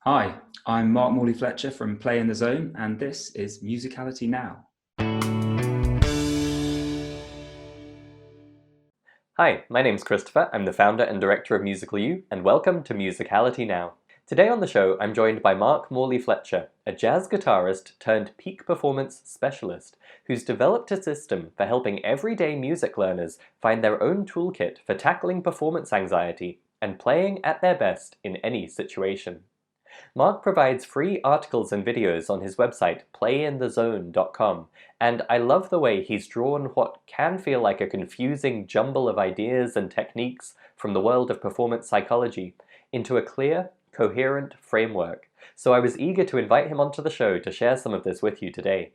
Hi, I'm Mark Morley-Fletcher from Play in the Zone, and this is Musicality Now. Hi, my name's Christopher. I'm the founder and director of Musical U, and welcome to Musicality Now. Today on the show, I'm joined by Mark Morley-Fletcher, a jazz guitarist turned peak performance specialist who's developed a system for helping everyday music learners find their own toolkit for tackling performance anxiety and playing at their best in any situation. Mark provides free articles and videos on his website, playinthezone.com, and I love the way he's drawn what can feel like a confusing jumble of ideas and techniques from the world of performance psychology into a clear, coherent framework. So I was eager to invite him onto the show to share some of this with you today.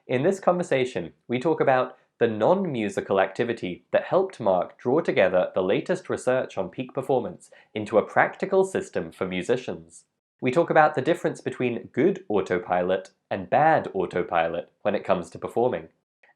In this conversation, we talk about the non-musical activity that helped Mark draw together the latest research on peak performance into a practical system for musicians. We talk about the difference between good autopilot and bad autopilot when it comes to performing.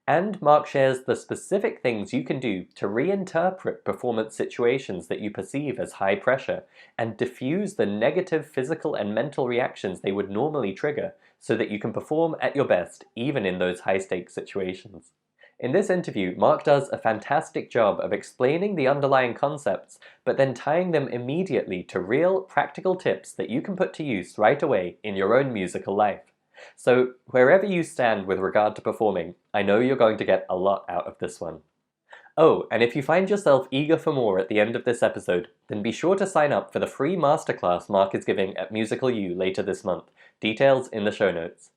And Mark shares the specific things you can do to reinterpret performance situations that you perceive as high pressure and diffuse the negative physical and mental reactions they would normally trigger so that you can perform at your best even in those high-stakes situations. In this interview, Mark does a fantastic job of explaining the underlying concepts, but then tying them immediately to real, practical tips that you can put to use right away in your own musical life. So, wherever you stand with regard to performing, I know you're going to get a lot out of this one. Oh, and if you find yourself eager for more at the end of this episode, then be sure to sign up for the free masterclass Mark is giving at Musical U later this month. Details in the show notes.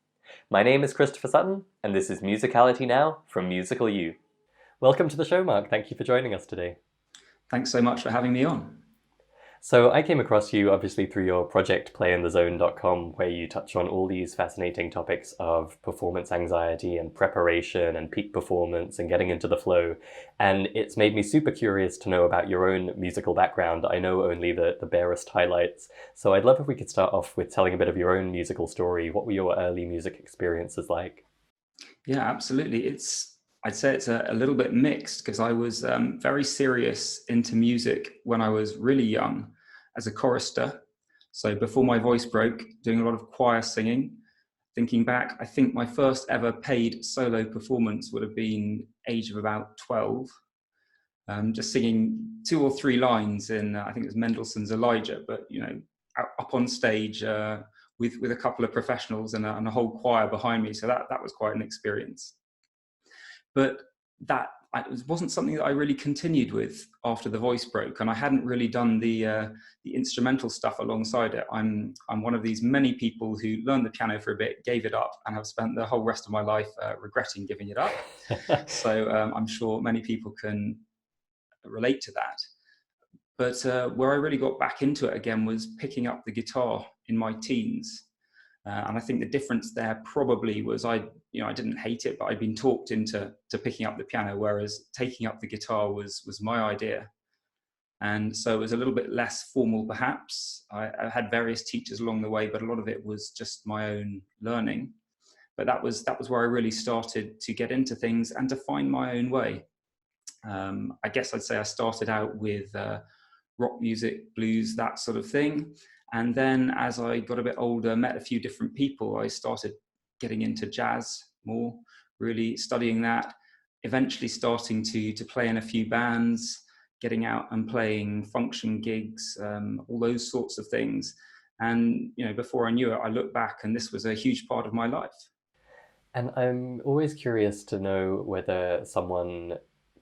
My name is Christopher Sutton, and this is Musicality Now from Musical U. Welcome to the show, Mark. Thank you for joining us today. Thanks so much for having me on. So I came across you obviously through your project playinthezone.com, where you touch on all these fascinating topics of performance anxiety and preparation and peak performance and getting into the flow. And it's made me super curious to know about your own musical background. I know only the barest highlights. So I'd love if we could start off with telling a bit of your own musical story. What were your early music experiences like? Yeah, absolutely. I'd say it's a little bit mixed because I was very serious into music when I was really young as a chorister. So before my voice broke, doing a lot of choir singing. Thinking back, I think my first ever paid solo performance would have been age of about 12. Just singing 2 or 3 lines in, I think it was Mendelssohn's Elijah, but up on stage with a couple of professionals and a whole choir behind me. So that was quite an experience. But it wasn't something that I really continued with after the voice broke, and I hadn't really done the instrumental stuff alongside it. I'm one of these many people who learned the piano for a bit, gave it up, and have spent the whole rest of my life regretting giving it up. So I'm sure many people can relate to that. But where I really got back into it again was picking up the guitar in my teens. And I think the difference there probably was I didn't hate it, but I'd been talked into picking up the piano, whereas taking up the guitar was my idea. And so it was a little bit less formal, perhaps. I had various teachers along the way, but a lot of it was just my own learning. But that was where I really started to get into things and to find my own way. I guess I'd say I started out with rock music, blues, that sort of thing. And then as I got a bit older, met a few different people, I started getting into jazz more, really studying that, eventually starting to play in a few bands, getting out and playing function gigs, all those sorts of things. And before I knew it, I looked back and this was a huge part of my life. And I'm always curious to know whether someone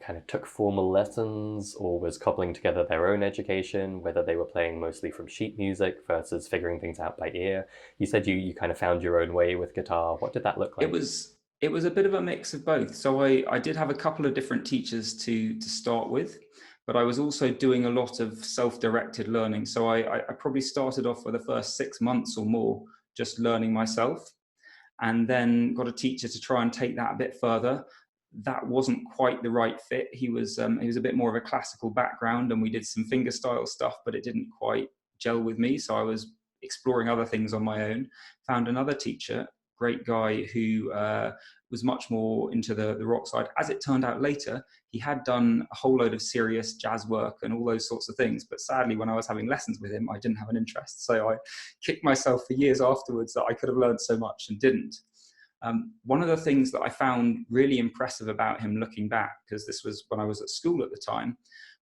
kind of took formal lessons or was cobbling together their own education, whether they were playing mostly from sheet music versus figuring things out by ear. You said you kind of found your own way with guitar. What did that look like? It was a bit of a mix of both. So I did have a couple of different teachers to start with, but I was also doing a lot of self-directed learning. So I probably started off for the first 6 months or more just learning myself, and then got a teacher to try and take that a bit further. That wasn't quite the right fit. He was a bit more of a classical background, and we did some fingerstyle stuff, but it didn't quite gel with me. So I was exploring other things on my own. Found another teacher great guy who was much more into the rock side. As it turned out later, he had done a whole load of serious jazz work and all those sorts of things. But sadly, when I was having lessons with him, I didn't have an interest. So I kicked myself for years afterwards that I could have learned so much and didn't. One of the things that I found really impressive about him looking back, because this was when I was at school at the time,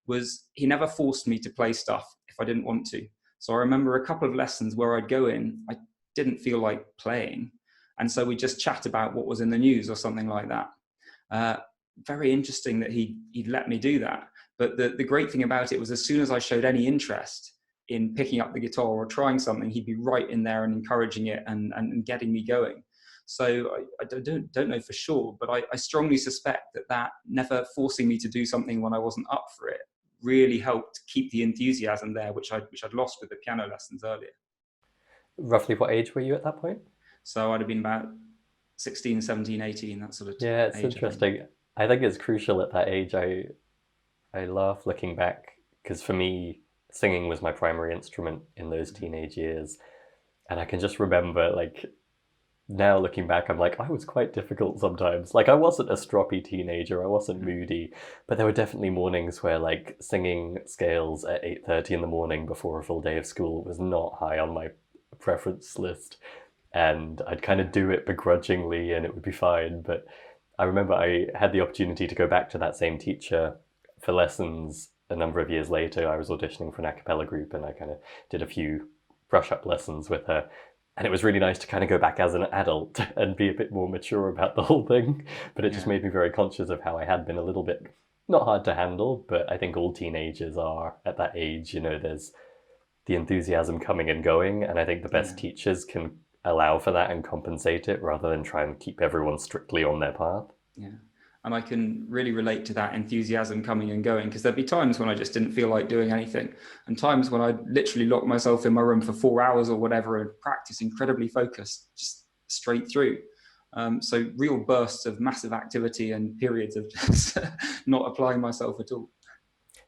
was he never forced me to play stuff if I didn't want to. So I remember a couple of lessons where I'd go in, I didn't feel like playing. And so we just chat about what was in the news or something like that. Very interesting that he'd let me do that. But the great thing about it was as soon as I showed any interest in picking up the guitar or trying something, he'd be right in there and encouraging it and getting me going. So I don't know for sure, but I strongly suspect that never forcing me to do something when I wasn't up for it really helped keep the enthusiasm there, which I'd lost with the piano lessons earlier. Roughly what age were you at that point? So I'd have been about 16, 17, 18, that sort of Yeah, it's age. interesting. I think it's crucial at that age. I laugh looking back because for me, singing was my primary instrument in those teenage years. And I can just remember, like, now looking back, I'm like, I was quite difficult sometimes. Like, I wasn't a stroppy teenager, I wasn't moody, but there were definitely mornings where, like, singing scales at 8:30 in the morning before a full day of school was not high on my preference list. And I'd kind of do it begrudgingly and it would be fine. But I remember I had the opportunity to go back to that same teacher for lessons a number of years later. I was auditioning for an a cappella group and I kind of did a few brush-up lessons with her. And it was really nice to kind of go back as an adult and be a bit more mature about the whole thing. But it just made me very conscious of how I had been a little bit, not hard to handle, but I think all teenagers are at that age. You know, there's the enthusiasm coming and going. And I think the best teachers can allow for that and compensate it rather than try and keep everyone strictly on their path. Yeah. And I can really relate to that enthusiasm coming and going, because there'd be times when I just didn't feel like doing anything, and times when I'd literally lock myself in my room for 4 hours or whatever and practice incredibly focused, just straight through. So real bursts of massive activity and periods of just not applying myself at all.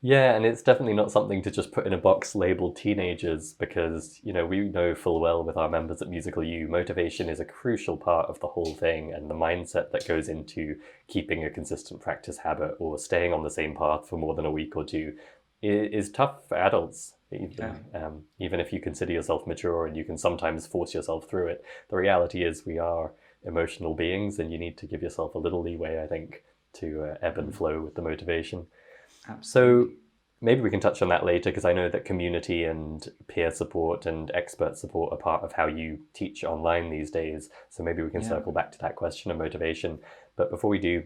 Yeah, and it's definitely not something to just put in a box labeled teenagers because, you know, we know full well with our members at Musical U, motivation is a crucial part of the whole thing, and the mindset that goes into keeping a consistent practice habit or staying on the same path for more than a week or two is tough for adults. Even if you consider yourself mature and you can sometimes force yourself through it, the reality is we are emotional beings and you need to give yourself a little leeway, I think, to ebb and flow with the motivation. Absolutely. So maybe we can touch on that later because I know that community and peer support and expert support are part of how you teach online these days. So maybe we can circle back to that question of motivation. But before we do,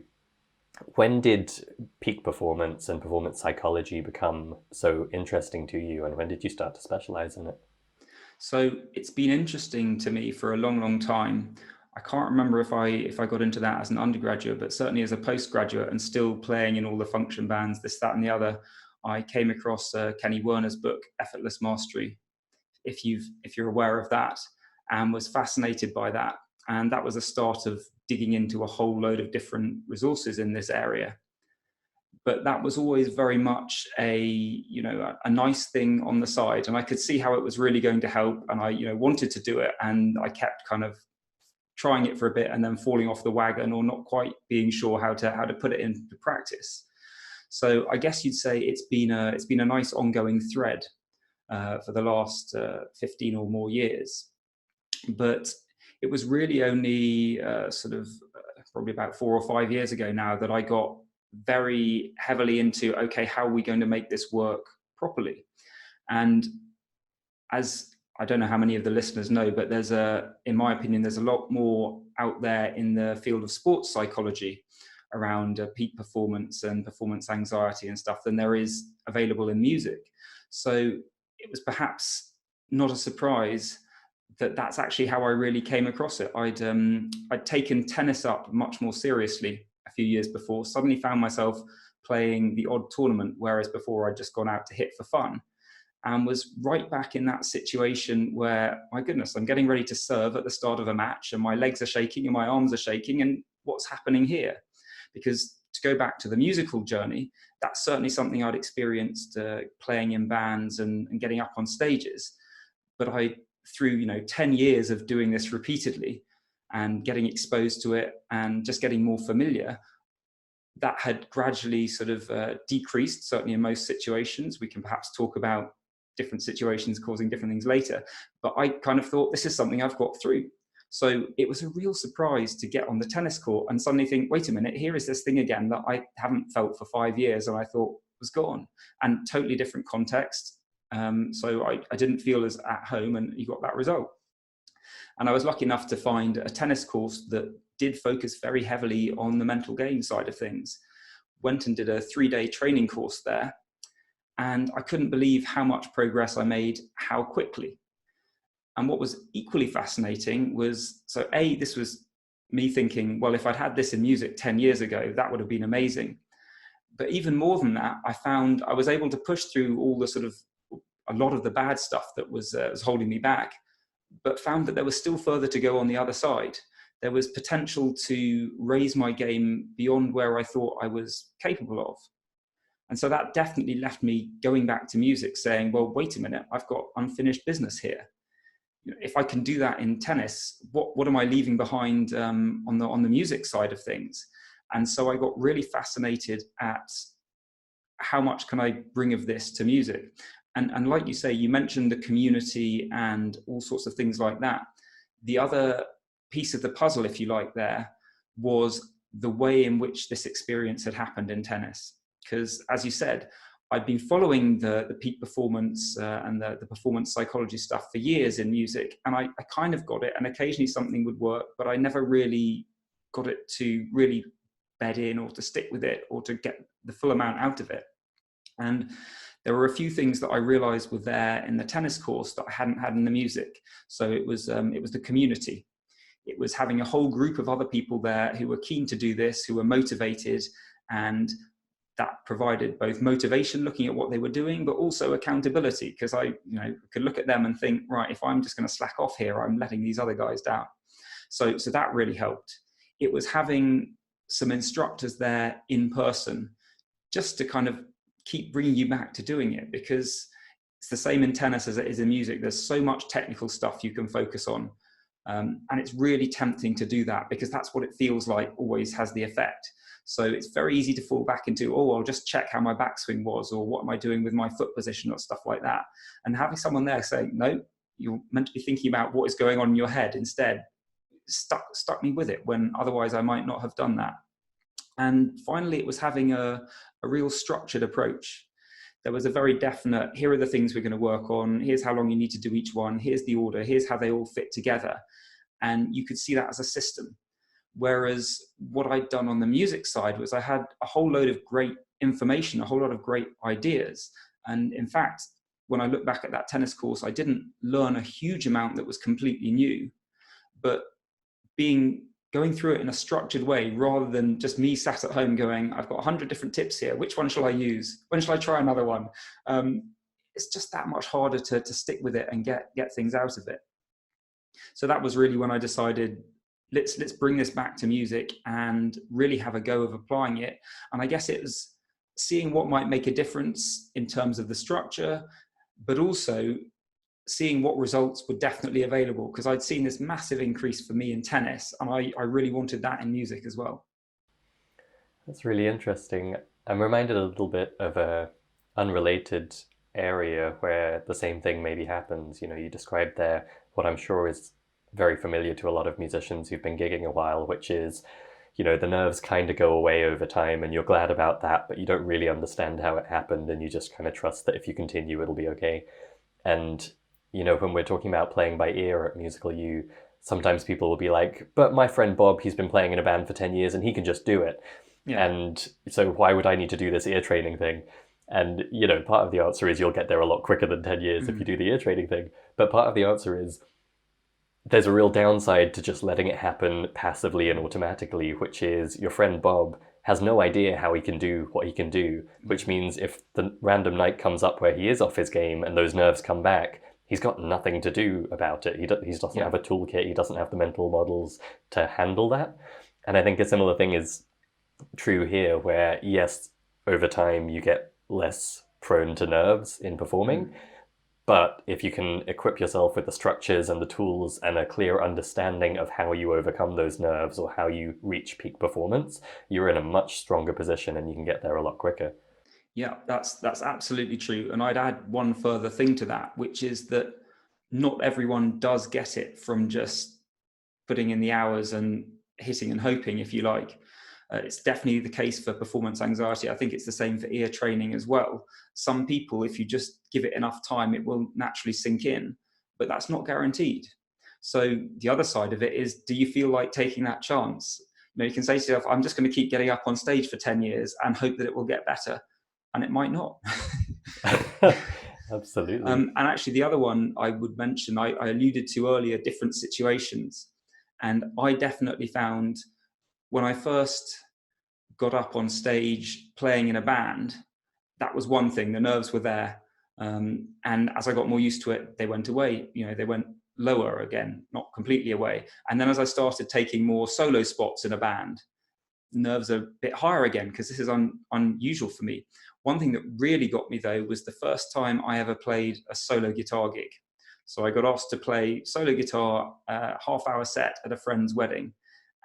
when did peak performance and performance psychology become so interesting to you, and when did you start to specialize in it? So it's been interesting to me for a long, long time. I can't remember if I got into that as an undergraduate, but certainly as a postgraduate and still playing in all the function bands, this, that, and the other, I came across Kenny Werner's book, Effortless Mastery, if you're aware of that, and was fascinated by that. And that was a start of digging into a whole load of different resources in this area. But that was always very much a nice thing on the side, and I could see how it was really going to help, and I wanted to do it, and I kept kind of trying it for a bit and then falling off the wagon or not quite being sure how to put it into practice. So I guess you'd say it's been a nice ongoing thread for the last 15 or more years. But it was really only probably about 4 or 5 years ago now that I got very heavily into, okay, how are we going to make this work properly? And as I don't know how many of the listeners know, but in my opinion, there's a lot more out there in the field of sports psychology around peak performance and performance anxiety and stuff than there is available in music. So it was perhaps not a surprise that that's actually how I really came across it. I'd taken tennis up much more seriously a few years before, suddenly found myself playing the odd tournament, whereas before I'd just gone out to hit for fun. And was right back in that situation where, my goodness, I'm getting ready to serve at the start of a match and my legs are shaking and my arms are shaking, and what's happening here? Because to go back to the musical journey, that's certainly something I'd experienced playing in bands and getting up on stages. But through 10 years of doing this repeatedly and getting exposed to it and just getting more familiar, that had gradually sort of decreased, certainly in most situations. We can perhaps talk about different situations causing different things later, but I kind of thought, this is something I've got through. So it was a real surprise to get on the tennis court and suddenly think, wait a minute, here is this thing again that I haven't felt for 5 years and I thought was gone, and totally different context. So I didn't feel as at home, and you got that result. And I was lucky enough to find a tennis course that did focus very heavily on the mental game side of things. Went and did a 3-day training course there, and I couldn't believe how much progress I made, how quickly. And what was equally fascinating was, so this was me thinking, well, if I'd had this in music 10 years ago, that would have been amazing. But even more than that, I found I was able to push through all the sort of, a lot of the bad stuff that was holding me back, but found that there was still further to go on the other side. There was potential to raise my game beyond where I thought I was capable of. And so that definitely left me going back to music, saying, well, wait a minute, I've got unfinished business here. If I can do that in tennis, what am I leaving behind on the music side of things? And so I got really fascinated at how much can I bring of this to music. And like you say, you mentioned the community and all sorts of things like that. The other piece of the puzzle, if you like, there was the way in which this experience had happened in tennis. Because as you said, I'd been following the peak performance and the performance psychology stuff for years in music, and I kind of got it, and occasionally something would work, but I never really got it to really bed in or to stick with it or to get the full amount out of it. And there were a few things that I realized were there in the tennis course that I hadn't had in the music. So it was the community. It was having a whole group of other people there who were keen to do this, who were motivated, and that provided both motivation, looking at what they were doing, but also accountability, because I could look at them and think, right, if I'm just going to slack off here, I'm letting these other guys down. So that really helped. It was having some instructors there in person, just to kind of keep bringing you back to doing it, because it's the same in tennis as it is in music. There's so much technical stuff you can focus on. And it's really tempting to do that, because that's what it feels like always has the effect. So it's very easy to fall back into, I'll just check how my backswing was, or what am I doing with my foot position, or stuff like that. And having someone there saying, no, you're meant to be thinking about what is going on in your head instead, stuck me with it, when otherwise I might not have done that. And finally, it was having a real structured approach. There was a very definite, here are the things we're going to work on, here's how long you need to do each one, here's the order, here's how they all fit together. And you could see that as a system. Whereas what I'd done on the music side was I had a whole load of great information, a whole lot of great ideas. And in fact, when I look back at that tennis course, I didn't learn a huge amount that was completely new, but going through it in a structured way, rather than just me sat at home going, I've got 100 different tips here. Which one shall I use? When shall I try another one? It's just that much harder to stick with it and get things out of it. So that was really when I decided, let's bring this back to music and really have a go of applying it. And I guess it was seeing what might make a difference in terms of the structure, but also seeing what results were definitely available, because I'd seen this massive increase for me in tennis, and I really wanted that in music as well. That's really interesting. I'm reminded a little bit of a unrelated area where the same thing maybe happens. You described there what I'm sure is very familiar to a lot of musicians who've been gigging a while, which is, the nerves kind of go away over time, and you're glad about that, but you don't really understand how it happened, and you just kind of trust that if you continue, it'll be okay. And when we're talking about playing by ear at Musical U, sometimes people will be like, but my friend Bob, he's been playing in a band for 10 years and he can just do it. Yeah. And so why would I need to do this ear training thing? And, part of the answer is you'll get there a lot quicker than 10 years if you do the ear training thing. But part of the answer is there's a real downside to just letting it happen passively and automatically, which is your friend Bob has no idea how he can do what he can do, which means if the random night comes up where he is off his game and those nerves come back, he's got nothing to do about it. He doesn't have a toolkit. He doesn't have the mental models to handle that. And I think a similar thing is true here, where yes, over time you get less prone to nerves in performing, But if you can equip yourself with the structures and the tools and a clear understanding of how you overcome those nerves or how you reach peak performance, you're in a much stronger position and you can get there a lot quicker. Yeah, that's absolutely true. And I'd add one further thing to that, which is that not everyone does get it from just putting in the hours and hitting and hoping, if you like. It's definitely the case for performance anxiety. I think it's the same for ear training as well. Some people, if you just give it enough time, it will naturally sink in, but that's not guaranteed. So the other side of it is, do you feel like taking that chance? You can say to yourself, I'm just going to keep getting up on stage for 10 years and hope that it will get better. And it might not. Absolutely. And actually, the other one I would mention, I alluded to earlier, different situations. And I definitely found when I first got up on stage playing in a band, that was one thing. The nerves were there. And as I got more used to it, they went away. They went lower again, not completely away. And then as I started taking more solo spots in a band, nerves are a bit higher again, because this is unusual for me. One thing that really got me, though, was the first time I ever played a solo guitar gig. So I got asked to play solo guitar, half-hour set at a friend's wedding.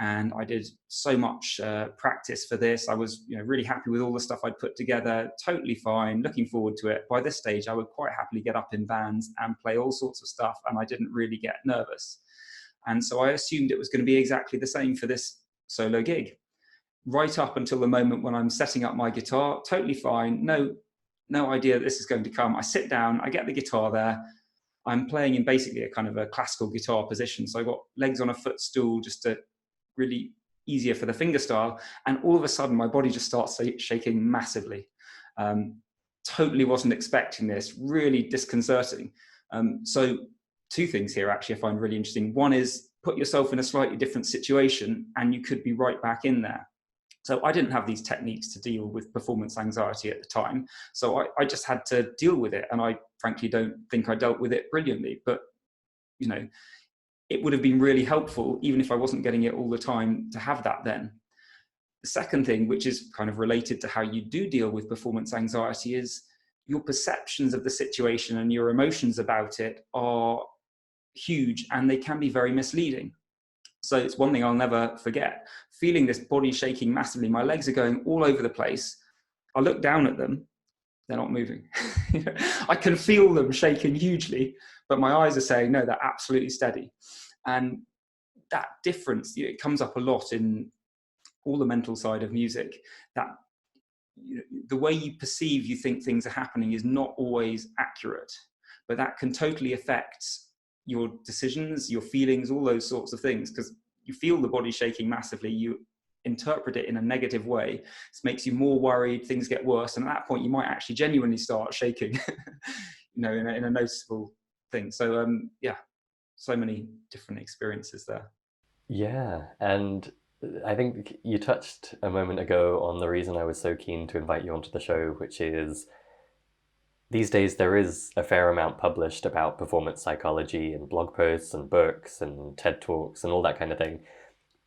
And I did so much practice for this. I was really happy with all the stuff I'd put together, totally fine, looking forward to it. By this stage, I would quite happily get up in bands and play all sorts of stuff, and I didn't really get nervous. And so I assumed it was going to be exactly the same for this solo gig. Right up until the moment when I'm setting up my guitar, totally fine, no idea that this is going to come. I sit down, I get the guitar there. I'm playing in basically a kind of a classical guitar position. So I got legs on a footstool, just to really easier for the finger style. And all of a sudden, my body just starts shaking massively. Totally wasn't expecting this, really disconcerting. So two things here, actually, I find really interesting. One is, put yourself in a slightly different situation and you could be right back in there. So I didn't have these techniques to deal with performance anxiety at the time. So I just had to deal with it. And I frankly don't think I dealt with it brilliantly, but it would have been really helpful, even if I wasn't getting it all the time, to have that then. The second thing, which is kind of related to how you do deal with performance anxiety, is your perceptions of the situation and your emotions about it are huge, and they can be very misleading. So it's one thing I'll never forget, feeling this body shaking massively. My legs are going all over the place. I look down at them, they're not moving. I can feel them shaking hugely, but my eyes are saying, no, they're absolutely steady. And that difference, it comes up a lot in all the mental side of music, that the way you perceive, you think things are happening is not always accurate, but that can totally affect your decisions, your feelings, all those sorts of things, because you feel the body shaking massively, you interpret it in a negative way. This makes you more worried, things get worse, and at that point you might actually genuinely start shaking in a noticeable thing. So so many different experiences there. Yeah, and I think you touched a moment ago on the reason I was so keen to invite you onto the show, which is these days there is a fair amount published about performance psychology in blog posts and books and TED Talks and all that kind of thing.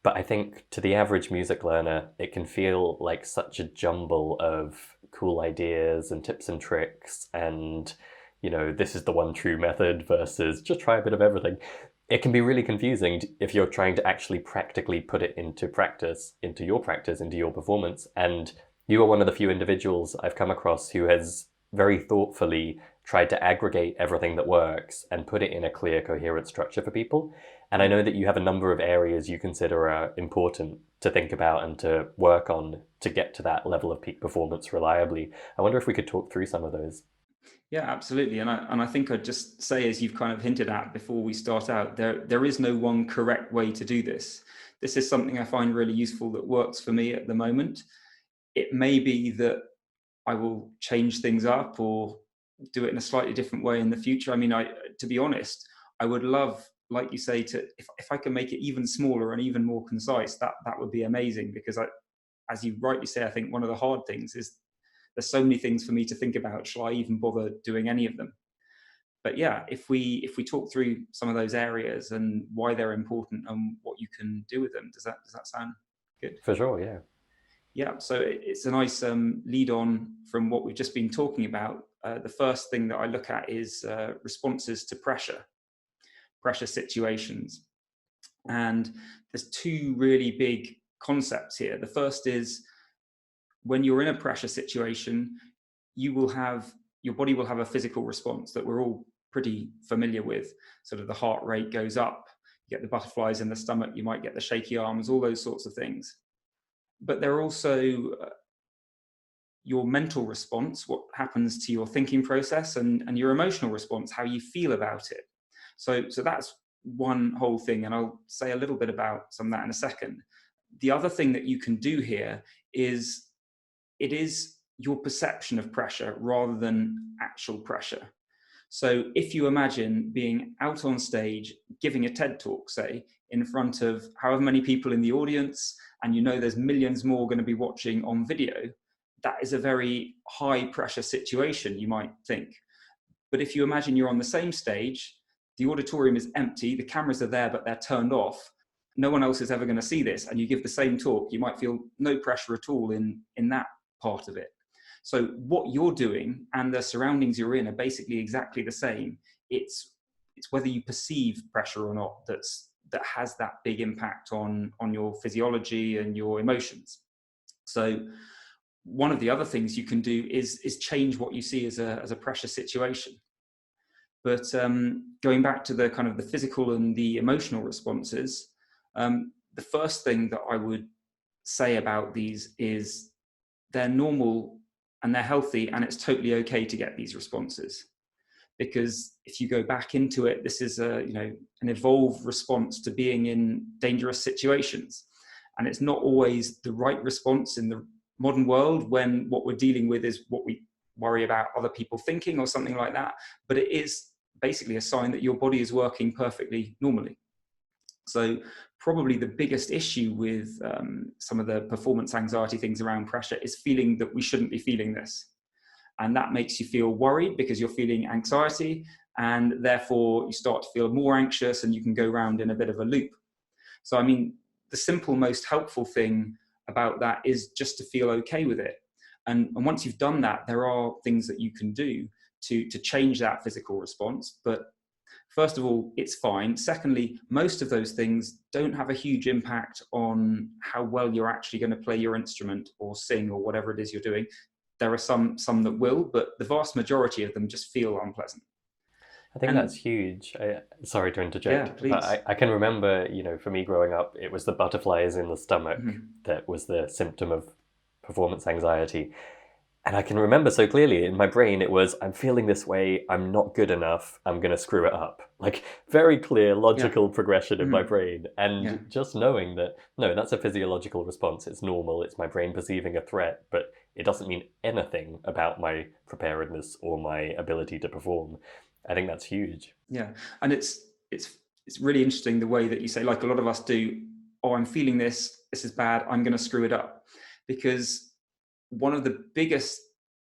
But I think to the average music learner, it can feel like such a jumble of cool ideas and tips and tricks and, this is the one true method versus just try a bit of everything. It can be really confusing if you're trying to actually practically put it into practice, into your performance. And you are one of the few individuals I've come across who has very thoughtfully tried to aggregate everything that works and put it in a clear, coherent structure for people. And I know that you have a number of areas you consider are important to think about and to work on to get to that level of peak performance reliably. I wonder if we could talk through some of those. Yeah, absolutely. And I think I'd just say, as you've kind of hinted at before we start out, there is no one correct way to do this. This is something I find really useful that works for me at the moment. It may be that I will change things up or do it in a slightly different way in the future. I mean, to be honest, I would love, like you say, to if I can make it even smaller and even more concise, that would be amazing. Because as you rightly say, I think one of the hard things is there's so many things for me to think about. Shall I even bother doing any of them? But yeah, if we talk through some of those areas and why they're important and what you can do with them, does that sound good? For sure, yeah. Yeah, so it's a nice lead on from what we've just been talking about. the first thing that I look at is responses to pressure situations. And there's two really big concepts here. The first is when you're in a pressure situation, your body will have a physical response that we're all pretty familiar with. Sort of the heart rate goes up, you get the butterflies in the stomach, you might get the shaky arms, all those sorts of things. But there are also your mental response, what happens to your thinking process, and your emotional response, how you feel about it. So that's one whole thing, and I'll say a little bit about some of that in a second. The other thing that you can do here is it is your perception of pressure rather than actual pressure. So if you imagine being out on stage, giving a TED talk, say, in front of however many people in the audience, and you know there's millions more going to be watching on video, that is a very high pressure situation, you might think. But if you imagine you're on the same stage, the auditorium is empty, the cameras are there, but they're turned off, no one else is ever going to see this, and you give the same talk, you might feel no pressure at all in that part of it. So what you're doing and the surroundings you're in are basically exactly the same. It's whether you perceive pressure or not that has that big impact on your physiology and your emotions. So one of the other things you can do is change what you see as a pressure situation. But going back to the kind of the physical and the emotional responses, the first thing that I would say about these is they're normal and they're healthy, and it's totally okay to get these responses. Because if you go back into it, this is an evolved response to being in dangerous situations. And it's not always the right response in the modern world when what we're dealing with is what we worry about other people thinking or something like that. But it is basically a sign that your body is working perfectly normally. So probably the biggest issue with some of the performance anxiety things around pressure is feeling that we shouldn't be feeling this. And that makes you feel worried because you're feeling anxiety, and therefore you start to feel more anxious and you can go around in a bit of a loop. So, I mean, the simple, most helpful thing about that is just to feel okay with it. And once you've done that, there are things that you can do to change that physical response. But first of all, it's fine. Secondly, most of those things don't have a huge impact on how well you're actually going to play your instrument or sing or whatever it is you're doing. There are some that will, but the vast majority of them just feel unpleasant. I think that's huge. Sorry to interject, yeah, please. But I can remember, for me growing up, it was the butterflies in the stomach that was the symptom of performance anxiety. And I can remember so clearly in my brain, it was, I'm feeling this way, I'm not good enough, I'm going to screw it up. Like, very clear, logical progression in my brain. And just knowing that, no, that's a physiological response, it's normal, it's my brain perceiving a threat, but it doesn't mean anything about my preparedness or my ability to perform. I think that's huge. Yeah, and it's really interesting the way that you say, like a lot of us do, oh, I'm feeling this is bad, I'm going to screw it up. Because one of the biggest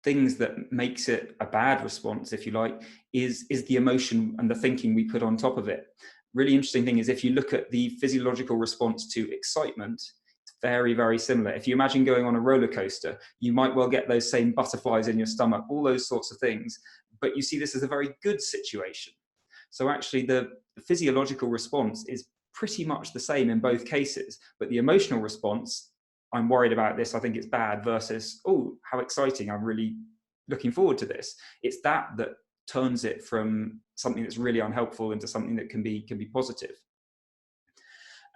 things that makes it a bad response, if you like, is the emotion and the thinking we put on top of it. Really interesting thing is if you look at the physiological response to excitement, it's very, very similar. If you imagine going on a roller coaster, you might well get those same butterflies in your stomach, all those sorts of things, but you see this as a very good situation. So actually the physiological response is pretty much the same in both cases, but the emotional response, I'm worried about this, I think it's bad, versus, oh, how exciting, I'm really looking forward to this. It's that turns it from something that's really unhelpful into something that can be positive.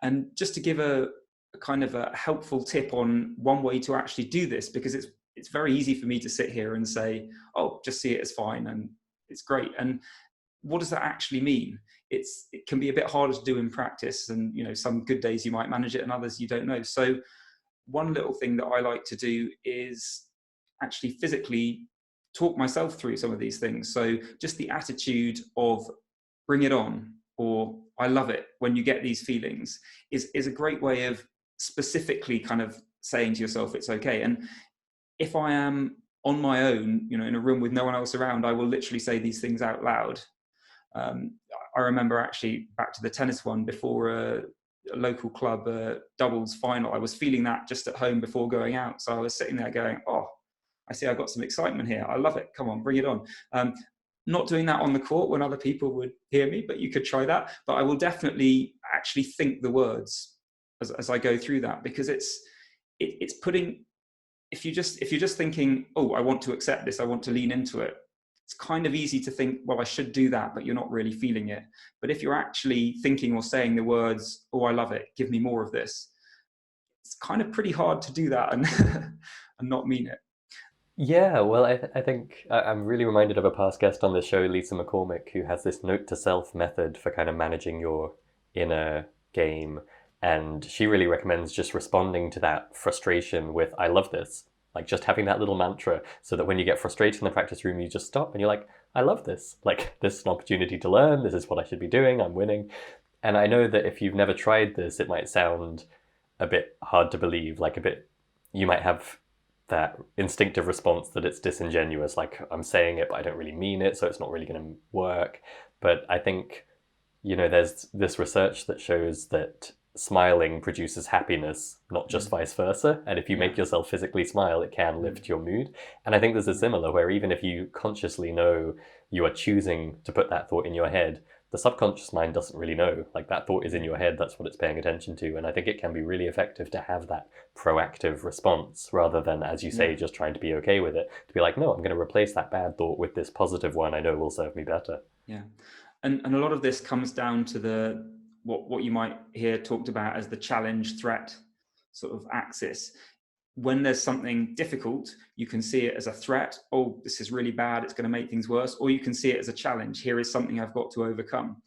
And just to give a kind of a helpful tip on one way to actually do this, because it's very easy for me to sit here and say, oh, just see it as fine and it's great. And what does that actually mean? It can be a bit harder to do in practice, and some good days you might manage it and others you don't know. So one little thing that I like to do is actually physically talk myself through some of these things. So just the attitude of bring it on, or I love it when you get these feelings is a great way of specifically kind of saying to yourself, it's okay. And if I am on my own, in a room with no one else around, I will literally say these things out loud. I remember actually back to the tennis one before a local club doubles final, I was feeling that just at home before going out. So I was sitting there going, oh, I see I've got some excitement here. I love it. Come on, bring it on. Not doing that on the court when other people would hear me, but you could try that. But I will definitely actually think the words as I go through that, because it's putting, if you're just thinking, oh, I want to accept this, I want to lean into it, it's kind of easy to think, well, I should do that, but you're not really feeling it. But if you're actually thinking or saying the words, oh, I love it, give me more of this, it's kind of pretty hard to do that and and not mean it. Yeah, well, I think I'm really reminded of a past guest on this show, Lisa McCormick, who has this note to self method for kind of managing your inner game. And she really recommends just responding to that frustration with, I love this. Like just having that little mantra so that when you get frustrated in the practice room, you just stop and you're like, I love this. Like, this is an opportunity to learn. This is what I should be doing. I'm winning. And I know that if you've never tried this, it might sound a bit hard to believe, like you might have that instinctive response that it's disingenuous, like I'm saying it, but I don't really mean it, so it's not really going to work. But I think, there's this research that shows that smiling produces happiness, not just vice versa. And if you make yourself physically smile, it can lift your mood. And I think this is similar, where even if you consciously know you are choosing to put that thought in your head, the subconscious mind doesn't really know. Like, that thought is in your head, that's what it's paying attention to. And I think it can be really effective to have that proactive response rather than, as you say, just trying to be okay with it. To be like, no, I'm going to replace that bad thought with this positive one I know will serve me better. Yeah. And a lot of this comes down to what you might hear talked about as the challenge threat sort of axis. When there's something difficult, you can see it as a threat. Oh, this is really bad, it's going to make things worse. Or you can see it as a challenge. Here is something I've got to overcome.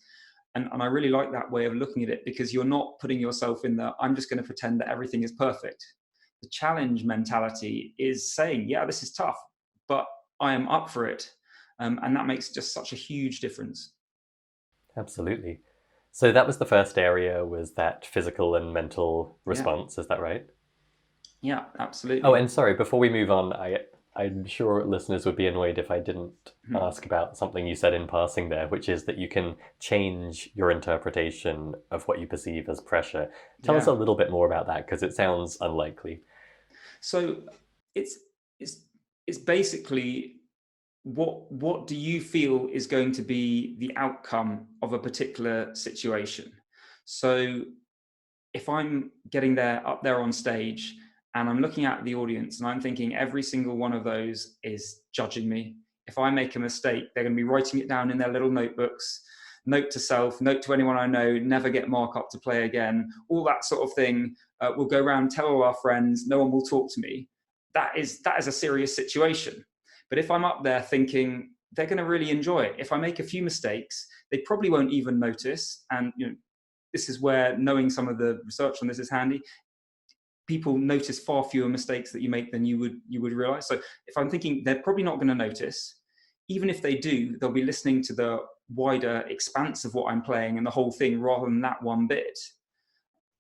And I really like that way of looking at it, because you're not putting yourself in the, I'm just going to pretend that everything is perfect. The challenge mentality is saying, yeah, this is tough, but I am up for it. And that makes just such a huge difference. Absolutely. So that was the first area, was that physical and mental response. Is that right? Yeah, absolutely. Oh, and sorry, before we move on, I'm sure listeners would be annoyed if I didn't ask about something you said in passing there, which is that you can change your interpretation of what you perceive as pressure. Tell us a little bit more about that, because it sounds unlikely. So it's basically, what do you feel is going to be the outcome of a particular situation? So if I'm getting up there on stage and I'm looking at the audience and I'm thinking every single one of those is judging me. If I make a mistake, they're going to be writing it down in their little notebooks. Note to self, note to anyone I know, never get Mark up to play again. All that sort of thing. We'll go around, tell all our friends, no one will talk to me. That is a serious situation. But if I'm up there thinking they're going to really enjoy it, if I make a few mistakes, they probably won't even notice. And this is where knowing some of the research on this is handy. People notice far fewer mistakes that you make than you would realize. So if I'm thinking they're probably not going to notice, even if they do, they'll be listening to the wider expanse of what I'm playing and the whole thing rather than that one bit.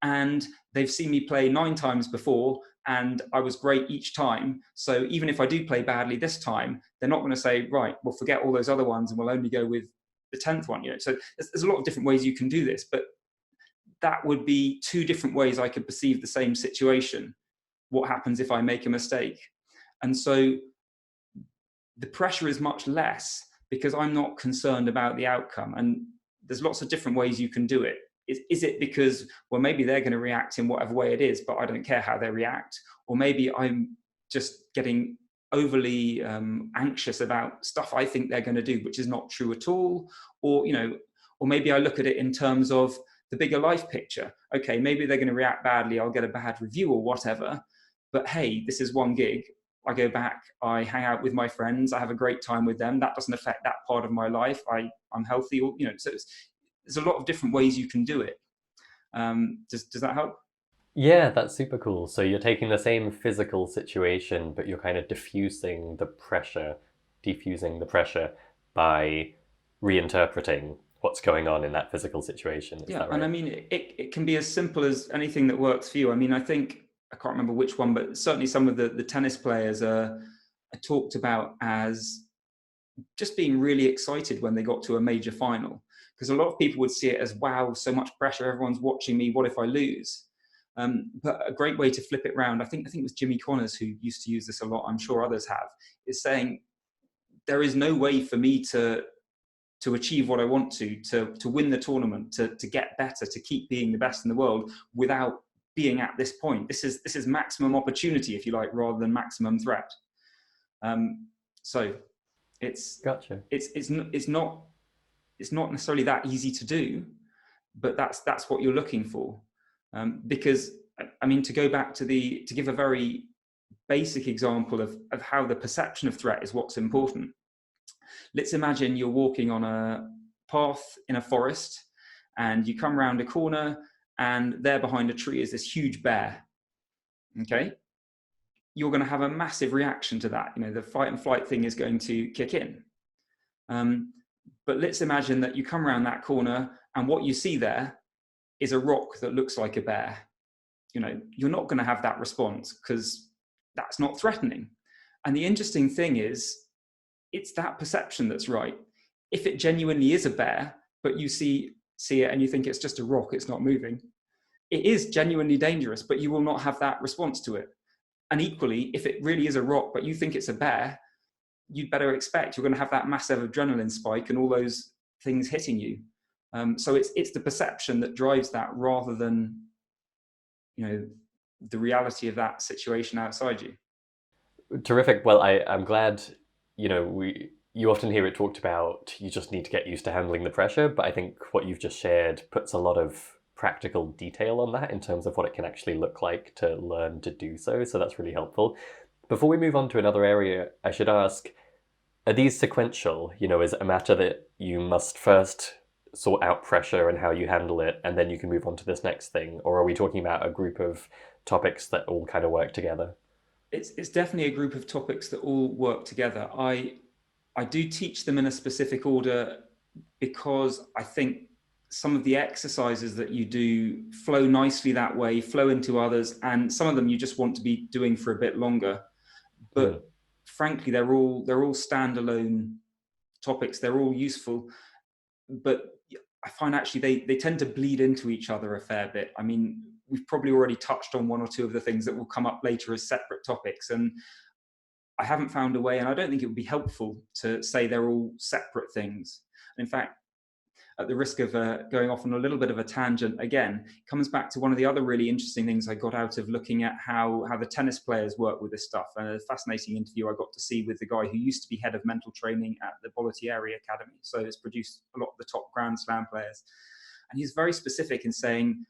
And they've seen me play 9 times before, and I was great each time. So even if I do play badly this time, they're not going to say, right, well, forget all those other ones and we'll only go with the 10th one. So there's a lot of different ways you can do this, but that would be 2 different ways I could perceive the same situation. What happens if I make a mistake? And so the pressure is much less because I'm not concerned about the outcome. And there's lots of different ways you can do it. Is it because, well, maybe they're going to react in whatever way it is, but I don't care how they react? Or maybe I'm just getting overly anxious about stuff I think they're going to do, which is not true at all. Or maybe I look at it in terms of the bigger life picture. Okay, maybe they're going to react badly, I'll get a bad review or whatever, but hey, this is one gig. I go back, I hang out with my friends, I have a great time with them. That doesn't affect that part of my life. I'm healthy, so there's a lot of different ways you can do it. Does that help? Yeah, that's super cool. So you're taking the same physical situation, but you're kind of defusing the pressure by reinterpreting what's going on in that physical situation. Is that right? And I mean, it can be as simple as anything that works for you. I mean, I can't remember which one, but certainly some of the tennis players are talked about as just being really excited when they got to a major final. Because a lot of people would see it as, wow, so much pressure, everyone's watching me, what if I lose? But a great way to flip it around, I think it was Jimmy Connors who used to use this a lot, I'm sure others have, is saying there is no way for me to achieve what I want to win the tournament, to get better, to keep being the best in the world without being at this point. This is maximum opportunity, if you like, rather than maximum threat. So it's Gotcha. it's not necessarily that easy to do, but that's what you're looking for. Because I mean, to go back to give a very basic example of how the perception of threat is what's important. Let's imagine you're walking on a path in a forest and you come around a corner and there behind a tree is this huge bear. Okay. You're going to have a massive reaction to that. You know, the fight and flight thing is going to kick in. But let's imagine that you come around that corner and what you see there is a rock that looks like a bear. You know, you're not going to have that response because that's not threatening. And the interesting thing is, it's that perception that's right. If it genuinely is a bear, but you see it and you think it's just a rock, it's not moving, it is genuinely dangerous, but you will not have that response to it. And equally, if it really is a rock, but you think it's a bear, you'd better expect you're going to have that massive adrenaline spike and all those things hitting you. So it's the perception that drives that rather than, you know, the reality of that situation outside you. Terrific. Well, I'm glad, you know, you often hear it talked about, you just need to get used to handling the pressure, but I think what you've just shared puts a lot of practical detail on that in terms of what it can actually look like to learn to do so. So that's really helpful. Before we move on to another area, I should ask, are these sequential? You know, is it a matter that you must first sort out pressure and how you handle it, and then you can move on to this next thing? Or are we talking about a group of topics that all kind of work together? It's definitely a group of topics that all work together. I do teach them in a specific order because I think some of the exercises that you do flow nicely that way, flow into others, and some of them you just want to be doing for a bit longer. But frankly, they're all standalone topics. They're all useful, but I find actually they tend to bleed into each other a fair bit. I mean, we've probably already touched on one or two of the things that will come up later as separate topics, and I haven't found a way, and I don't think it would be helpful to say they're all separate things. And in fact, at the risk of going off on a little bit of a tangent again, it comes back to one of the other really interesting things I got out of looking at how the tennis players work with this stuff. And a fascinating interview I got to see with the guy who used to be head of mental training at the Bollettieri Academy. So it's produced a lot of the top Grand Slam players. And he's very specific in saying,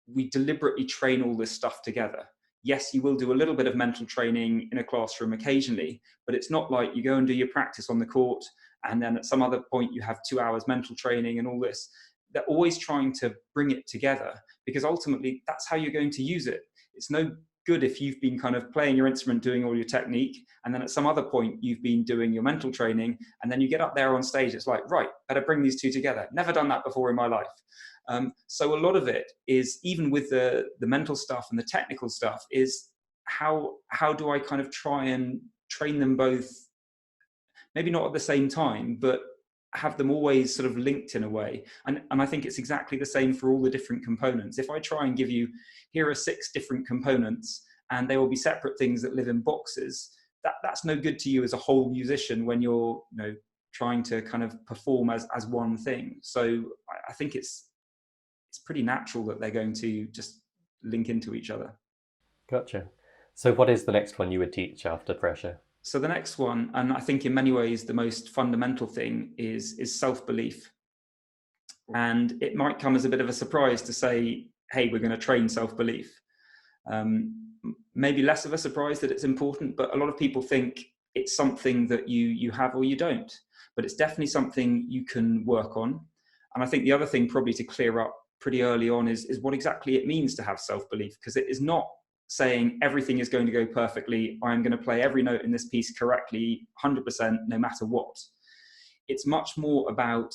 we deliberately train all this stuff together. Yes, you will do a little bit of mental training in a classroom occasionally, but it's not like you go and do your practice on the court and then at some other point you have 2 hours mental training and all this. They're always trying to bring it together because ultimately that's how you're going to use it. It's no good if you've been kind of playing your instrument, doing all your technique, and then at some other point you've been doing your mental training, and then you get up there on stage, it's like, right, better bring these two together. Never done that before in my life. So a lot of it is, even with the mental stuff and the technical stuff, is how do I kind of try and train them both, maybe not at the same time, but have them always sort of linked in a way. And I think it's exactly the same for all the different components. If I try and give you, here are 6 different components, and they will be separate things that live in boxes, that's no good to you as a whole musician when you're, you know, trying to kind of perform as one thing. So I think it's pretty natural that they're going to just link into each other. Gotcha. So what is the next one you would teach after pressure? So the next one, and I think in many ways the most fundamental thing, is self-belief. And it might come as a bit of a surprise to say, hey, we're going to train self-belief. Maybe less of a surprise that it's important, but a lot of people think it's something that you have or you don't. But it's definitely something you can work on. And I think the other thing probably to clear up pretty early on is what exactly it means to have self-belief, because it is not saying everything is going to go perfectly. I'm going to play every note in this piece correctly, 100%, no matter what. It's much more about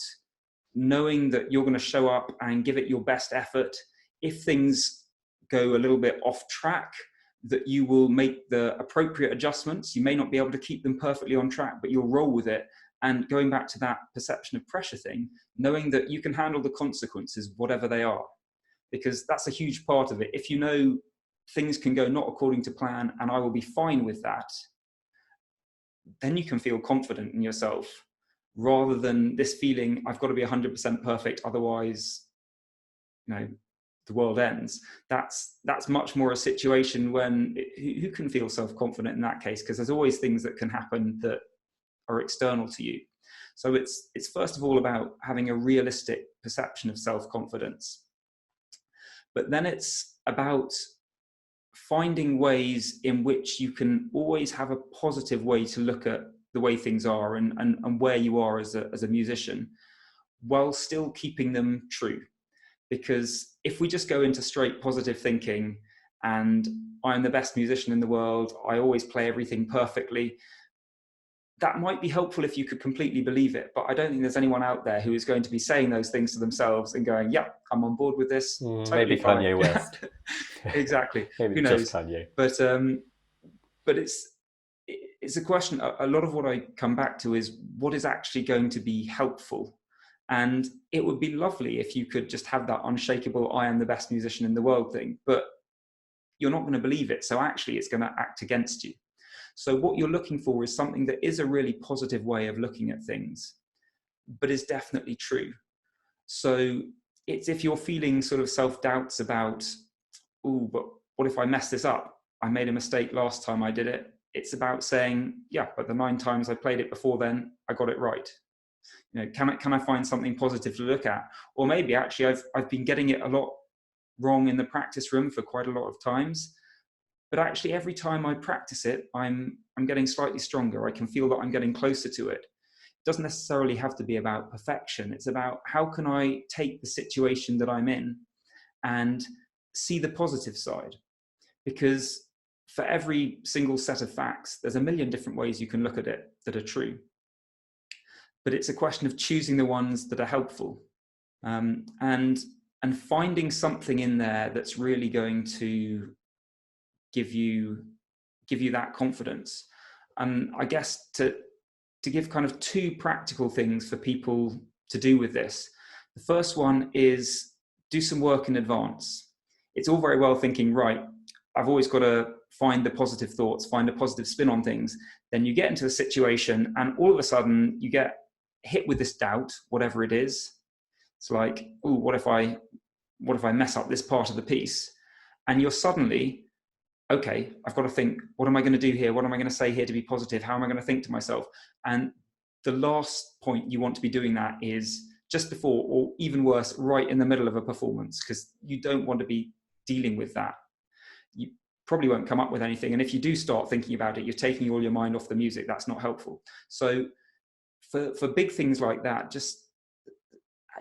knowing that you're going to show up and give it your best effort. If things go a little bit off track, that you will make the appropriate adjustments. You may not be able to keep them perfectly on track, but you'll roll with it. And going back to that perception of pressure thing, knowing that you can handle the consequences, whatever they are. because that's a huge part of it. If you know things can go not according to plan and I will be fine with that, then you can feel confident in yourself, rather than this feeling I've got to be 100% perfect, otherwise, the world ends. That's much more a situation when who can feel self-confident in that case, because there's always things that can happen that are external to you. So it's first of all about having a realistic perception of self-confidence, but then it's about finding ways in which you can always have a positive way to look at the way things are and where you are as a musician, while still keeping them true. Because if we just go into straight positive thinking and I'm the best musician in the world, I always play everything perfectly, that might be helpful if you could completely believe it. But I don't think there's anyone out there who is going to be saying those things to themselves and going, yeah, I'm on board with this. Totally maybe fine. Kanye West. Exactly. Maybe who knows? just Kanye. But it's a question. A lot of what I come back to is what is actually going to be helpful. And it would be lovely if you could just have that unshakable, I am the best musician in the world thing, but you're not going to believe it. So actually it's going to act against you. So what you're looking for is something that is a really positive way of looking at things, but is definitely true. So it's if you're feeling sort of self-doubts about, oh, but what if I mess this up? I made a mistake last time I did it. It's about saying, yeah, but the 9 times I played it before then, I got it right. Can I find something positive to look at? Or maybe actually I've been getting it a lot wrong in the practice room for quite a lot of times, but actually every time I practice it, I'm getting slightly stronger. I can feel that I'm getting closer to it. It doesn't necessarily have to be about perfection. It's about how can I take the situation that I'm in and see the positive side? Because for every single set of facts, there's a million different ways you can look at it that are true. But it's a question of choosing the ones that are helpful, and finding something in there that's really going to give you that confidence. And I guess to give kind of 2 practical things for people to do with this. The first one is do some work in advance. It's all very well thinking, right, I've always got to find the positive thoughts, find a positive spin on things. Then you get into a situation and all of a sudden you get hit with this doubt, whatever it is. It's like, oh, what if I mess up this part of the piece? And you're suddenly, okay, I've got to think, what am I going to do here? What am I going to say here to be positive? How am I going to think to myself? And the last point you want to be doing that is just before, or even worse, right in the middle of a performance, because you don't want to be dealing with that. You probably won't come up with anything. And if you do start thinking about it, you're taking all your mind off the music. That's not helpful. So for big things like that, just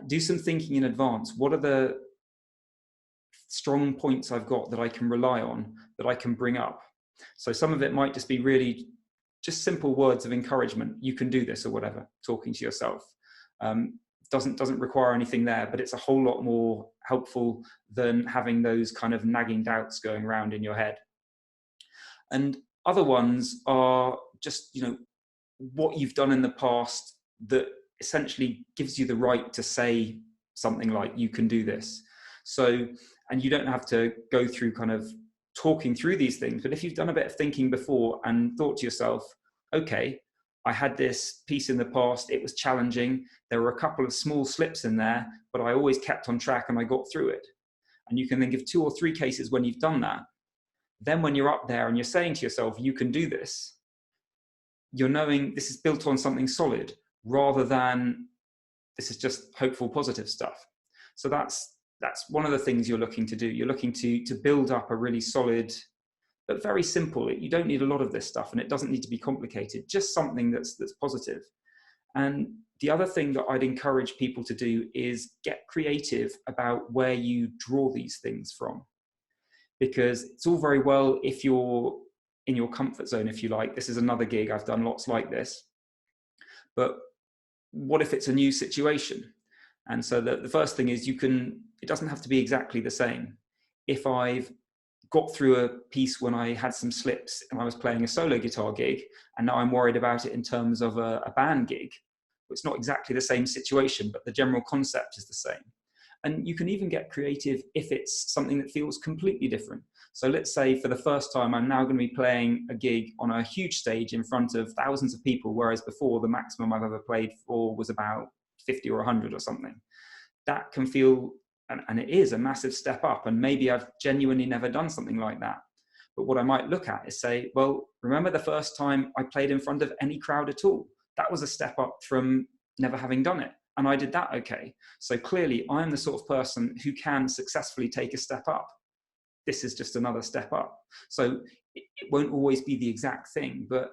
do some thinking in advance. What are the strong points I've got that I can rely on, that I can bring up? So some of it might just be really just simple words of encouragement. You can do this, or whatever, talking to yourself. Doesn't require anything there, but it's a whole lot more helpful than having those kind of nagging doubts going around in your head. And other ones are just, what you've done in the past that essentially gives you the right to say something like, you can do this. So, and you don't have to go through kind of talking through these things, but if you've done a bit of thinking before and thought to yourself, okay, I had this piece in the past, it was challenging, there were a couple of small slips in there, but I always kept on track and I got through it. And you can think of 2 or 3 cases when you've done that. Then when you're up there and you're saying to yourself, you can do this, you're knowing this is built on something solid, rather than this is just hopeful, positive stuff. So that's one of the things you're looking to do. You're looking to build up a really solid, but very simple. You don't need a lot of this stuff, and it doesn't need to be complicated, just something that's positive. And the other thing that I'd encourage people to do is get creative about where you draw these things from. Because it's all very well if you're in your comfort zone, if you like. This is another gig, I've done lots like this. But what if it's a new situation? And so the first thing is it doesn't have to be exactly the same. If I've got through a piece when I had some slips and I was playing a solo guitar gig, and now I'm worried about it in terms of a band gig, it's not exactly the same situation, but the general concept is the same. And you can even get creative if it's something that feels completely different. So let's say for the first time, I'm now going to be playing a gig on a huge stage in front of thousands of people, whereas before the maximum I've ever played for was about 50 or 100 or something. That can feel, and it is a massive step up, and maybe I've genuinely never done something like that. But what I might look at is say, well, remember the first time I played in front of any crowd at all? That was a step up from never having done it. And I did that okay. So clearly I'm the sort of person who can successfully take a step up. This is just another step up. So it won't always be the exact thing, but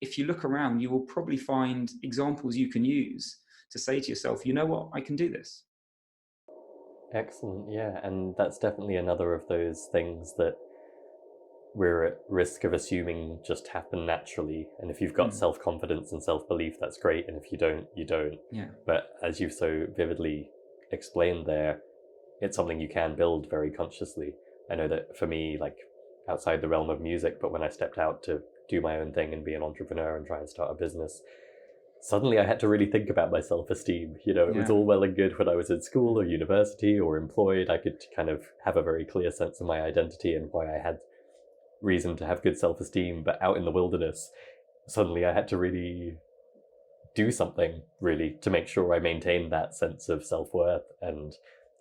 if you look around, you will probably find examples you can use to say to yourself, you know what, I can do this. Excellent, yeah, and that's definitely another of those things that we're at risk of assuming just happen naturally. And if you've got self-confidence and self-belief, that's great. And if you don't, you don't. Yeah. But as you've so vividly explained there, it's something you can build very consciously. I know that for me, like outside the realm of music, but when I stepped out to do my own thing and be an entrepreneur and try and start a business, suddenly I had to really think about my self-esteem. It was all well and good when I was in school or university or employed. I could kind of have a very clear sense of my identity and why I had reason to have good self-esteem. But out in the wilderness, suddenly I had to really do something really to make sure I maintained that sense of self-worth. And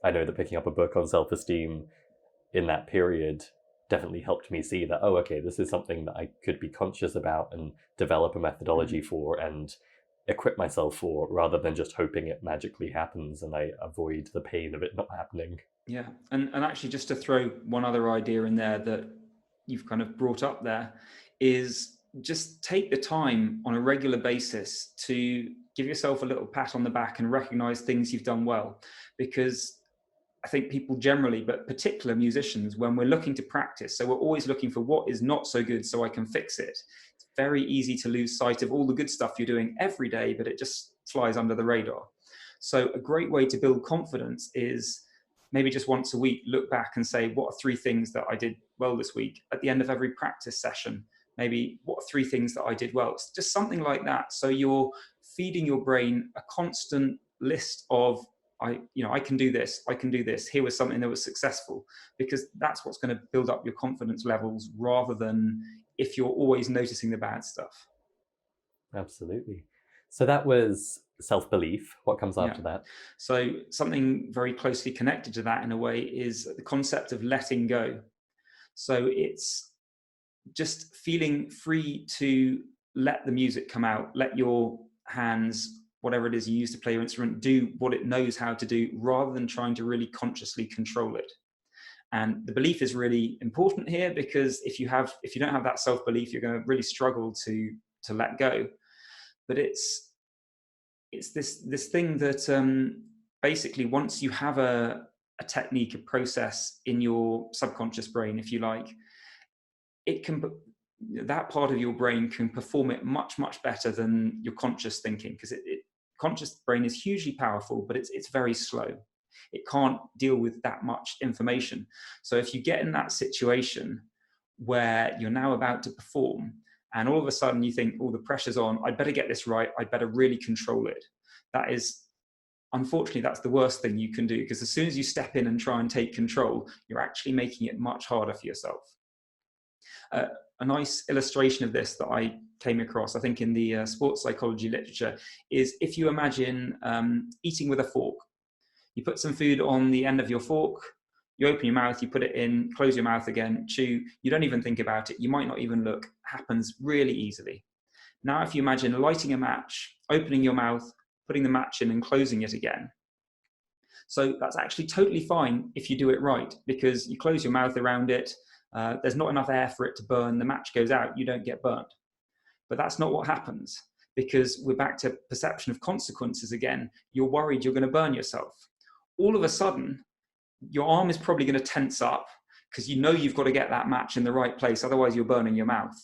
I know that picking up a book on self-esteem in that period definitely helped me see that, oh, okay, this is something that I could be conscious about and develop a methodology for and equip myself for, rather than just hoping it magically happens and I avoid the pain of it not happening. Yeah, and actually just to throw one other idea in there that you've kind of brought up there is just take the time on a regular basis to give yourself a little pat on the back and recognize things you've done well. Because I think people generally, but particular musicians, when we're looking to practice, so we're always looking for what is not so good so I can fix it. It's very easy to lose sight of all the good stuff you're doing every day, but it just flies under the radar. So a great way to build confidence is maybe just once a week, look back and say, what are 3 things that I did well this week? At the end of every practice session, maybe what are 3 things that I did well? It's just something like that. So you're feeding your brain a constant list of, I can do this, I can do this. Here was something that was successful, because that's what's going to build up your confidence levels, rather than if you're always noticing the bad stuff. Absolutely. So that was self-belief. What comes after that? So something very closely connected to that in a way is the concept of letting go. So it's just feeling free to let the music come out, let your hands, whatever it is you use to play your instrument, do what it knows how to do, rather than trying to really consciously control it. And the belief is really important here, because if you don't have that self-belief, you're going to really struggle to let go. But it's this thing that basically, once you have a technique, a process in your subconscious brain, if you like, that part of your brain can perform it much, much better than your conscious thinking, because conscious brain is hugely powerful, but it's very slow. It can't deal with that much information. So if you get in that situation where you're now about to perform, and all of a sudden you think, oh, the pressure's on, I'd better get this right, I'd better really control it. Unfortunately, that's the worst thing you can do, because as soon as you step in and try and take control, you're actually making it much harder for yourself. A nice illustration of this that I came across, I think in the sports psychology literature, is if you imagine eating with a fork. You put some food on the end of your fork, you open your mouth, you put it in, close your mouth again, chew. You don't even think about it. You might not even look. Happens really easily. Now, if you imagine lighting a match, opening your mouth, putting the match in and closing it again. So that's actually totally fine if you do it right, because you close your mouth around it. There's not enough air for it to burn. The match goes out. You don't get burnt. But that's not what happens, because we're back to perception of consequences again. You're worried you're going to burn yourself. All of a sudden, your arm is probably going to tense up, because you know you've got to get that match in the right place. Otherwise, you're burning your mouth.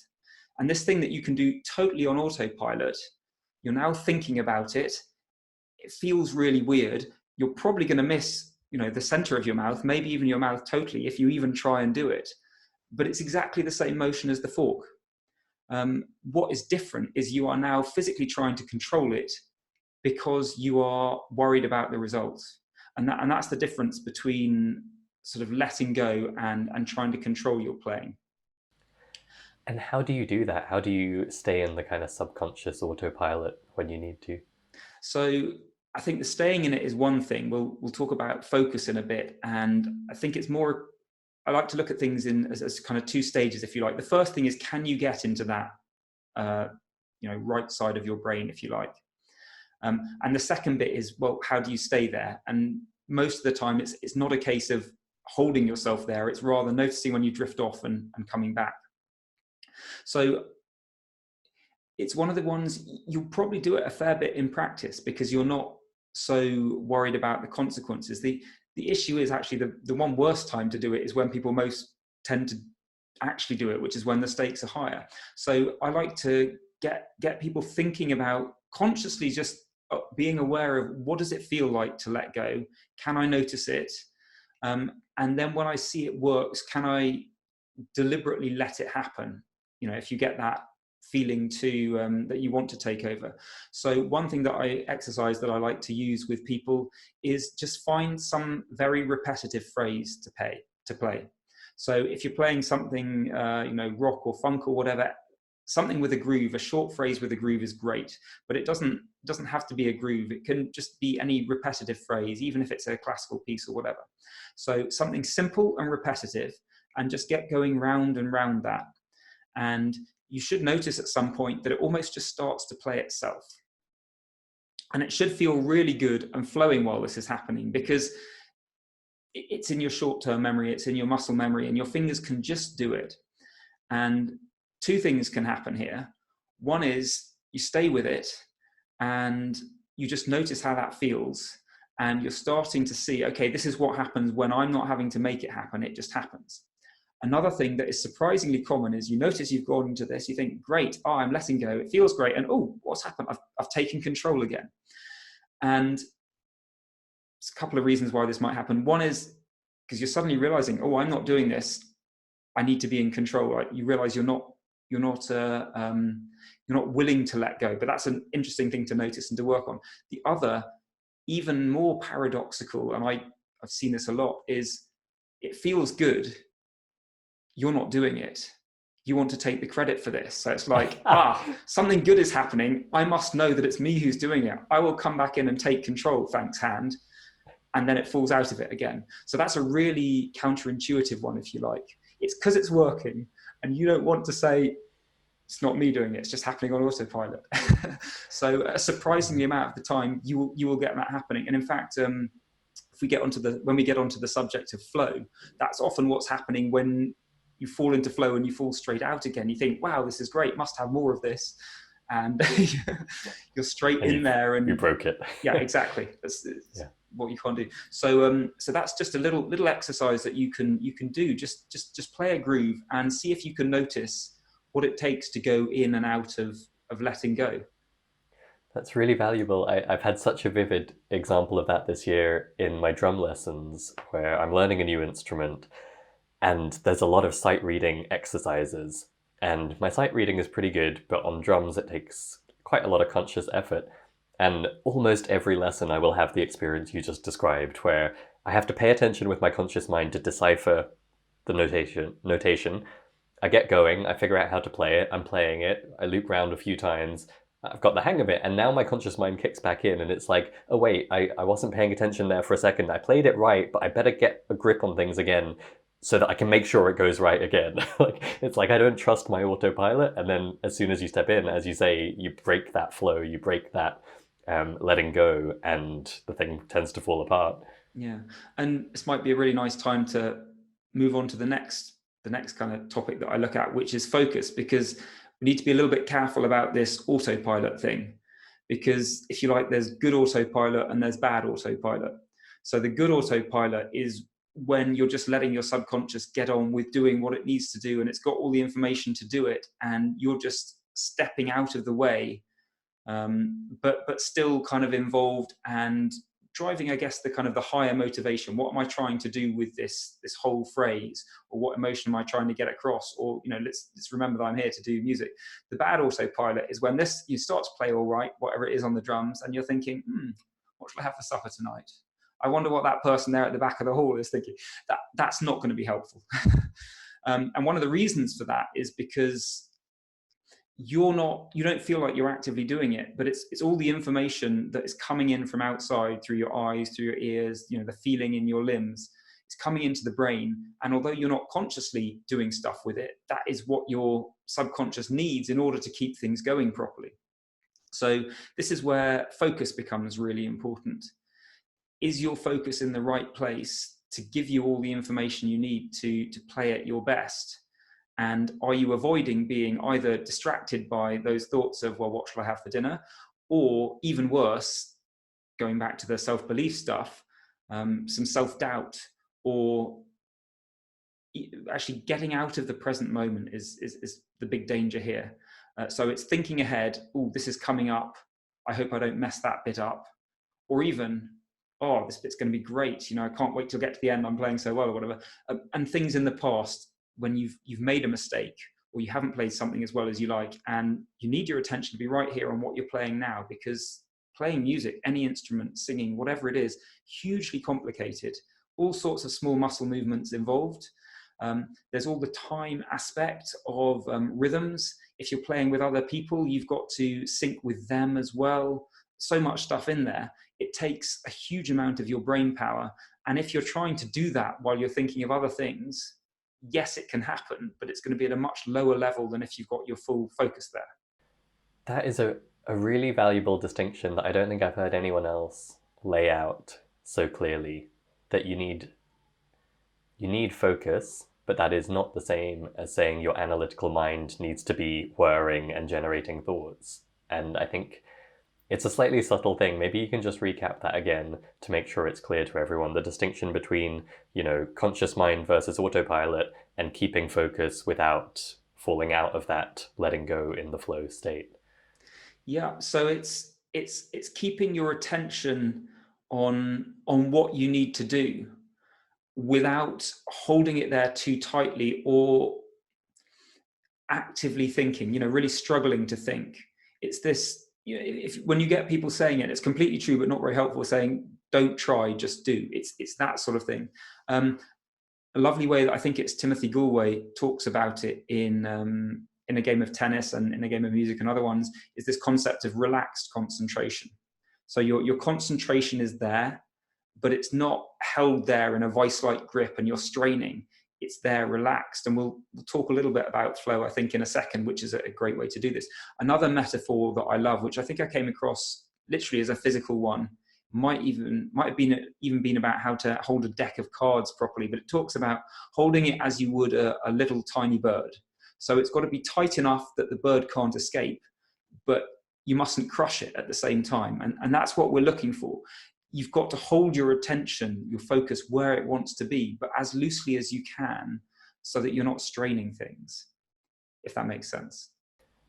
And this thing that you can do totally on autopilot, you're now thinking about it. It feels really weird. You're probably going to miss, the center of your mouth, maybe even your mouth totally, if you even try and do it. But it's exactly the same motion as the fork. What is different is you are now physically trying to control it, because you are worried about the results. And that's the difference between sort of letting go and trying to control your playing. And how do you do that? How do you stay in the kind of subconscious autopilot when you need to? So I think the staying in it is one thing. We'll talk about focus in a bit, and I think it's more. I like to look at things as kind of two stages, if you like. The first thing is, can you get into that right side of your brain, if you like? And the second bit is, well, how do you stay there? And most of the time, it's not a case of holding yourself there. It's rather noticing when you drift off and coming back. So it's one of the ones you'll probably do it a fair bit in practice because you're not so worried about the consequences. The issue is actually the one worst time to do it is when people most tend to actually do it, which is when the stakes are higher. So I like to get people thinking about consciously just being aware of what does it feel like to let go? Can I notice it? And then when I see it works, can I deliberately let it happen? If you get that feeling that you want to take over. So one thing that I exercise that I like to use with people is just find some very repetitive phrase to play. So if you're playing something, rock or funk or whatever, something with a groove, a short phrase with a groove is great, but it doesn't have to be a groove. It can just be any repetitive phrase, even if it's a classical piece or whatever. So something simple and repetitive, and just get going round and round that. And you should notice at some point that it almost just starts to play itself. And it should feel really good and flowing while this is happening, because it's in your short-term memory, it's in your muscle memory, and your fingers can just do it. And two things can happen here. One is you stay with it and you just notice how that feels. And you're starting to see, okay, this is what happens when I'm not having to make it happen, it just happens. Another thing that is surprisingly common is you notice you've gone into this, you think, great, I'm letting go, it feels great, and what's happened? I've taken control again. And there's a couple of reasons why this might happen. One is because you're suddenly realizing, I'm not doing this, I need to be in control. Right? You realize you're not willing to let go, but that's an interesting thing to notice and to work on. The other, even more paradoxical, and I've seen this a lot, is it feels good, you're not doing it. You want to take the credit for this. So it's like, something good is happening. I must know that it's me who's doing it. I will come back in and take control, thanks hand. And then it falls out of it again. So that's a really counterintuitive one, if you like. It's because it's working and you don't want to say, it's not me doing it, it's just happening on autopilot. So a surprisingly amount of the time, you will get that happening. And in fact, when we get onto the subject of flow, that's often what's happening when you fall into flow and you fall straight out again. You think, wow, this is great, must have more of this. And you're straight in there. And you broke it. Yeah, exactly. That's what you can't do. So that's just a little exercise that you can do. Just play a groove and see if you can notice what it takes to go in and out of letting go. That's really valuable. I've had such a vivid example of that this year in my drum lessons, where I'm learning a new instrument and there's a lot of sight reading exercises. And my sight reading is pretty good, but on drums it takes quite a lot of conscious effort. And almost every lesson I will have the experience you just described, where I have to pay attention with my conscious mind to decipher the notation. I get going, I figure out how to play it, I'm playing it, I loop around a few times, I've got the hang of it, and now my conscious mind kicks back in and it's like, oh wait, I wasn't paying attention there for a second, I played it right, but I better get a grip on things again so that I can make sure it goes right again. It's like I don't trust my autopilot, and then as soon as you step in, as you say, you break that flow, you break that letting go, and the thing tends to fall apart. Yeah, and this might be a really nice time to move on to the next kind of topic that I look at, which is focus, because we need to be a little bit careful about this autopilot thing, because if you like, there's good autopilot and there's bad autopilot. So the good autopilot is when you're just letting your subconscious get on with doing what it needs to do, and it's got all the information to do it, and you're just stepping out of the way, but still kind of involved and driving, I guess, the kind of the higher motivation. What am I trying to do with this whole phrase, or what emotion am I trying to get across? Or, let's remember that I'm here to do music. The bad autopilot is when you start to play all right, whatever it is on the drums, and you're thinking, what shall I have for supper tonight? I wonder what that person there at the back of the hall is thinking. That's not going to be helpful. And one of the reasons for that is because you don't feel like you're actively doing it, but it's all the information that is coming in from outside through your eyes, through your ears, the feeling in your limbs. It's coming into the brain, and although you're not consciously doing stuff with it, that is what your subconscious needs in order to keep things going properly. So this is where focus becomes really important. Is your focus in the right place to give you all the information you need to play at your best? And are you avoiding being either distracted by those thoughts of, well, what shall I have for dinner? Or even worse, going back to the self-belief stuff, some self-doubt, or actually getting out of the present moment is the big danger here. So it's thinking ahead, oh, this is coming up, I hope I don't mess that bit up. Or even, oh, this bit's going to be great, I can't wait till get to the end, I'm playing so well, or whatever. And things in the past, when you've made a mistake, or you haven't played something as well as you like, and you need your attention to be right here on what you're playing now, because playing music, any instrument, singing, whatever it is, hugely complicated, all sorts of small muscle movements involved. There's all the time aspect of rhythms. If you're playing with other people, you've got to sync with them as well. So much stuff in there. It takes a huge amount of your brain power. And if you're trying to do that while you're thinking of other things, yes, it can happen, but it's going to be at a much lower level than if you've got your full focus there. That is a really valuable distinction that I don't think I've heard anyone else lay out so clearly, that you need focus, but that is not the same as saying your analytical mind needs to be whirring and generating thoughts. And I think it's a slightly subtle thing. Maybe you can just recap that again to make sure it's clear to everyone, the distinction between, conscious mind versus autopilot, and keeping focus without falling out of that, letting go in the flow state. Yeah, so it's keeping your attention on what you need to do without holding it there too tightly or actively thinking, really struggling to think. It's this, when you get people saying it, it's completely true, but not very helpful, saying, don't try, just do. It's that sort of thing. A lovely way that I think it's Timothy Galway talks about it in a game of tennis and in a game of music and other ones, is this concept of relaxed concentration. So your concentration is there, but it's not held there in a vice-like grip and you're straining. It's there relaxed. And we'll talk a little bit about flow, I think, in a second, which is a great way to do this. Another metaphor that I love, which I think I came across literally as a physical one, might have been about how to hold a deck of cards properly, but it talks about holding it as you would a little tiny bird. So it's got to be tight enough that the bird can't escape, but you mustn't crush it at the same time. And that's what we're looking for. You've got to hold your attention, your focus where it wants to be, but as loosely as you can so that you're not straining things, if that makes sense.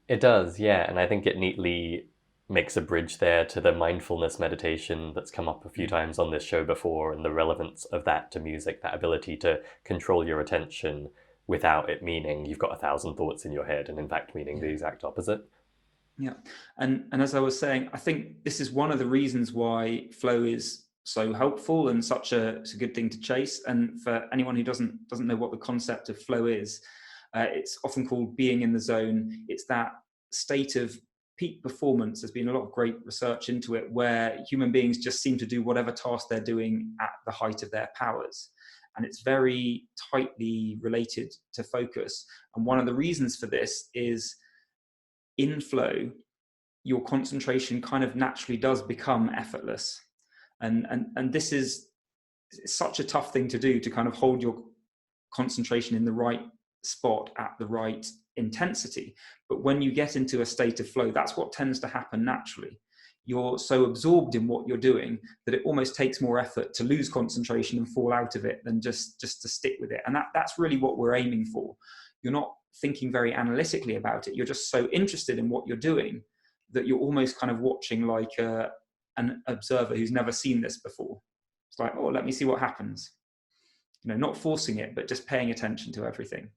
It does, yeah. And I think it neatly makes a bridge there to the mindfulness meditation that's come up a few times on this show before, and the relevance of that to music, that ability to control your attention without it meaning you've got 1,000 thoughts in your head, and in fact meaning the exact opposite. Yeah. And as I was saying, I think this is one of the reasons why flow is so helpful and such a good thing to chase. And for anyone who doesn't know what the concept of flow is, it's often called being in the zone. It's that state of peak performance. There's been a lot of great research into it, where human beings just seem to do whatever task they're doing at the height of their powers. And it's very tightly related to focus. And one of the reasons for this is, in flow, your concentration kind of naturally does become effortless. And this is such a tough thing to do, to kind of hold your concentration in the right spot at the right intensity. But when you get into a state of flow, that's what tends to happen naturally. You're so absorbed in what you're doing that it almost takes more effort to lose concentration and fall out of it than just to stick with it. And that's really what we're aiming for. You're not thinking very analytically about it. You're just so interested in what you're doing that you're almost kind of watching like an observer who's never seen this before. It's like, oh, let me see what happens. Not forcing it, but just paying attention to everything.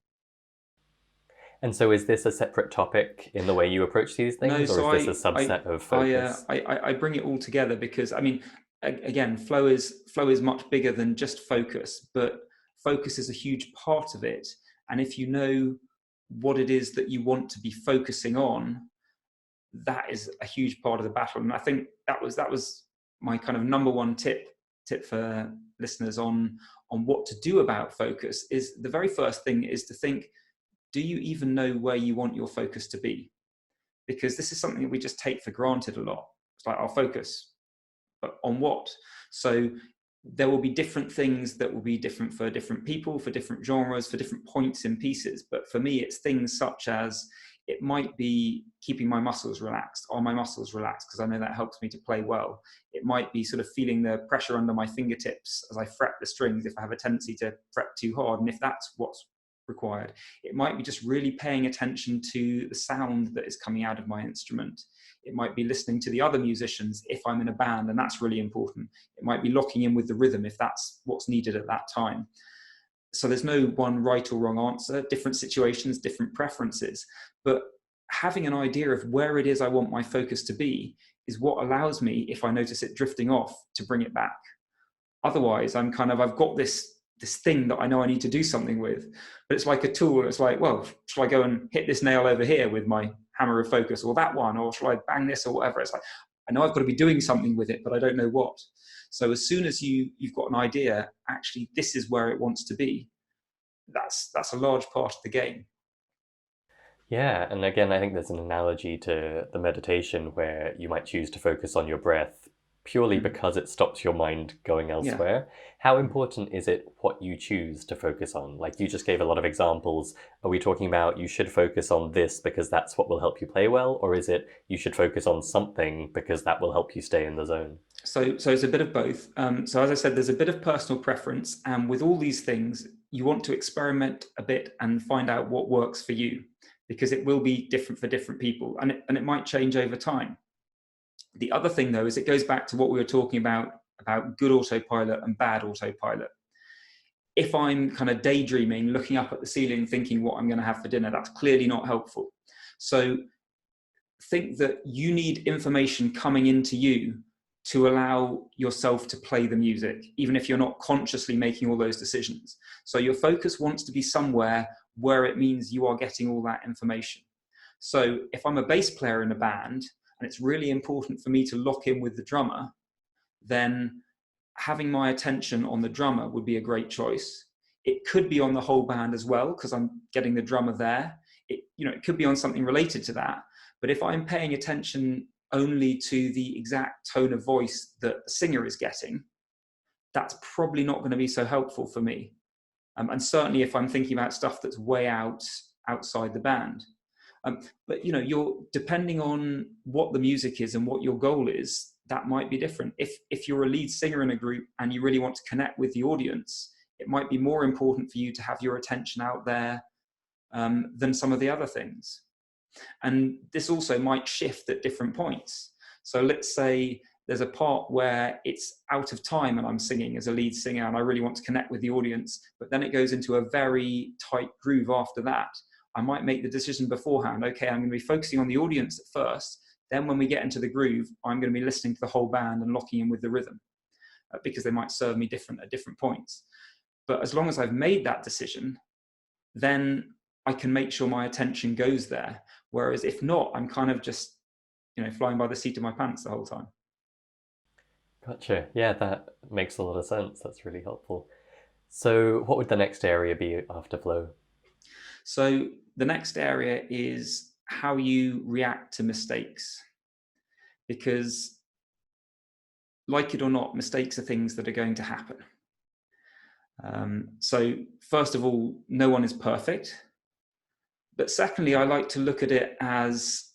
And so is this a separate topic in the way you approach these things, or is this a subset of focus? I bring it all together because, again, flow is much bigger than just focus, but focus is a huge part of it. And if you know what it is that you want to be focusing on, that is a huge part of the battle. And I think that was my kind of number one tip for listeners on what to do about focus. Is the very first thing is to think, do you even know where you want your focus to be? Because this is something that we just take for granted a lot. It's like, I'll focus, but on what? So there will be different things that will be different for different people, for different genres, for different points in pieces. But for me, it's things such as, it might be keeping my muscles relaxed. Are my muscles relaxed? Because I know that helps me to play well. It might be sort of feeling the pressure under my fingertips as I fret the strings, if I have a tendency to fret too hard, and if that's what's required. It might be just really paying attention to the sound that is coming out of my instrument. It might be listening to the other musicians if I'm in a band, and that's really important. It might be locking in with the rhythm if that's what's needed at that time. So there's no one right or wrong answer, different situations, different preferences. But having an idea of where it is I want my focus to be is what allows me, if I notice it drifting off, to bring it back. Otherwise, I've got this thing that I know I need to do something with, but it's like a tool. It's like, well, shall I go and hit this nail over here with my hammer of focus, or that one, or shall I bang this, or whatever? It's like, I know I've got to be doing something with it, but I don't know what. So as soon as you've got an idea, actually, this is where it wants to be, that's a large part of the game. Yeah, and again, I think there's an analogy to the meditation where you might choose to focus on your breath purely because it stops your mind going elsewhere. Yeah. How important is it what you choose to focus on? Like, you just gave a lot of examples. Are we talking about you should focus on this because that's what will help you play well? Or is it you should focus on something because that will help you stay in the zone? So it's a bit of both. So as I said, there's a bit of personal preference. And with all these things, you want to experiment a bit and find out what works for you, because it will be different for different people, and it might change over time. The other thing, though, is it goes back to what we were talking about good autopilot and bad autopilot. If I'm kind of daydreaming, looking up at the ceiling, thinking what I'm going to have for dinner, that's clearly not helpful. So think that you need information coming into you to allow yourself to play the music, even if you're not consciously making all those decisions. So your focus wants to be somewhere where it means you are getting all that information. So if I'm a bass player in a band, and it's really important for me to lock in with the drummer, then having my attention on the drummer would be a great choice. It could be on the whole band as well, because I'm getting the drummer there. It could be on something related to that. But if I'm paying attention only to the exact tone of voice that the singer is getting, that's probably not going to be so helpful for me. And certainly if I'm thinking about stuff that's way outside the band. But you're depending on what the music is and what your goal is, that might be different. If you're a lead singer in a group and you really want to connect with the audience, it might be more important for you to have your attention out there than some of the other things. And this also might shift at different points. So let's say there's a part where it's out of time and I'm singing as a lead singer and I really want to connect with the audience, but then it goes into a very tight groove after that. I might make the decision beforehand, okay, I'm going to be focusing on the audience at first. Then when we get into the groove, I'm going to be listening to the whole band and locking in with the rhythm, because they might serve me different at different points. But as long as I've made that decision, then I can make sure my attention goes there. Whereas if not, I'm kind of just, flying by the seat of my pants the whole time. Gotcha. Yeah, that makes a lot of sense. That's really helpful. So what would the next area be after flow? So the next area is how you react to mistakes. Because, like it or not, mistakes are things that are going to happen. So first of all, no one is perfect. But secondly, I like to look at it as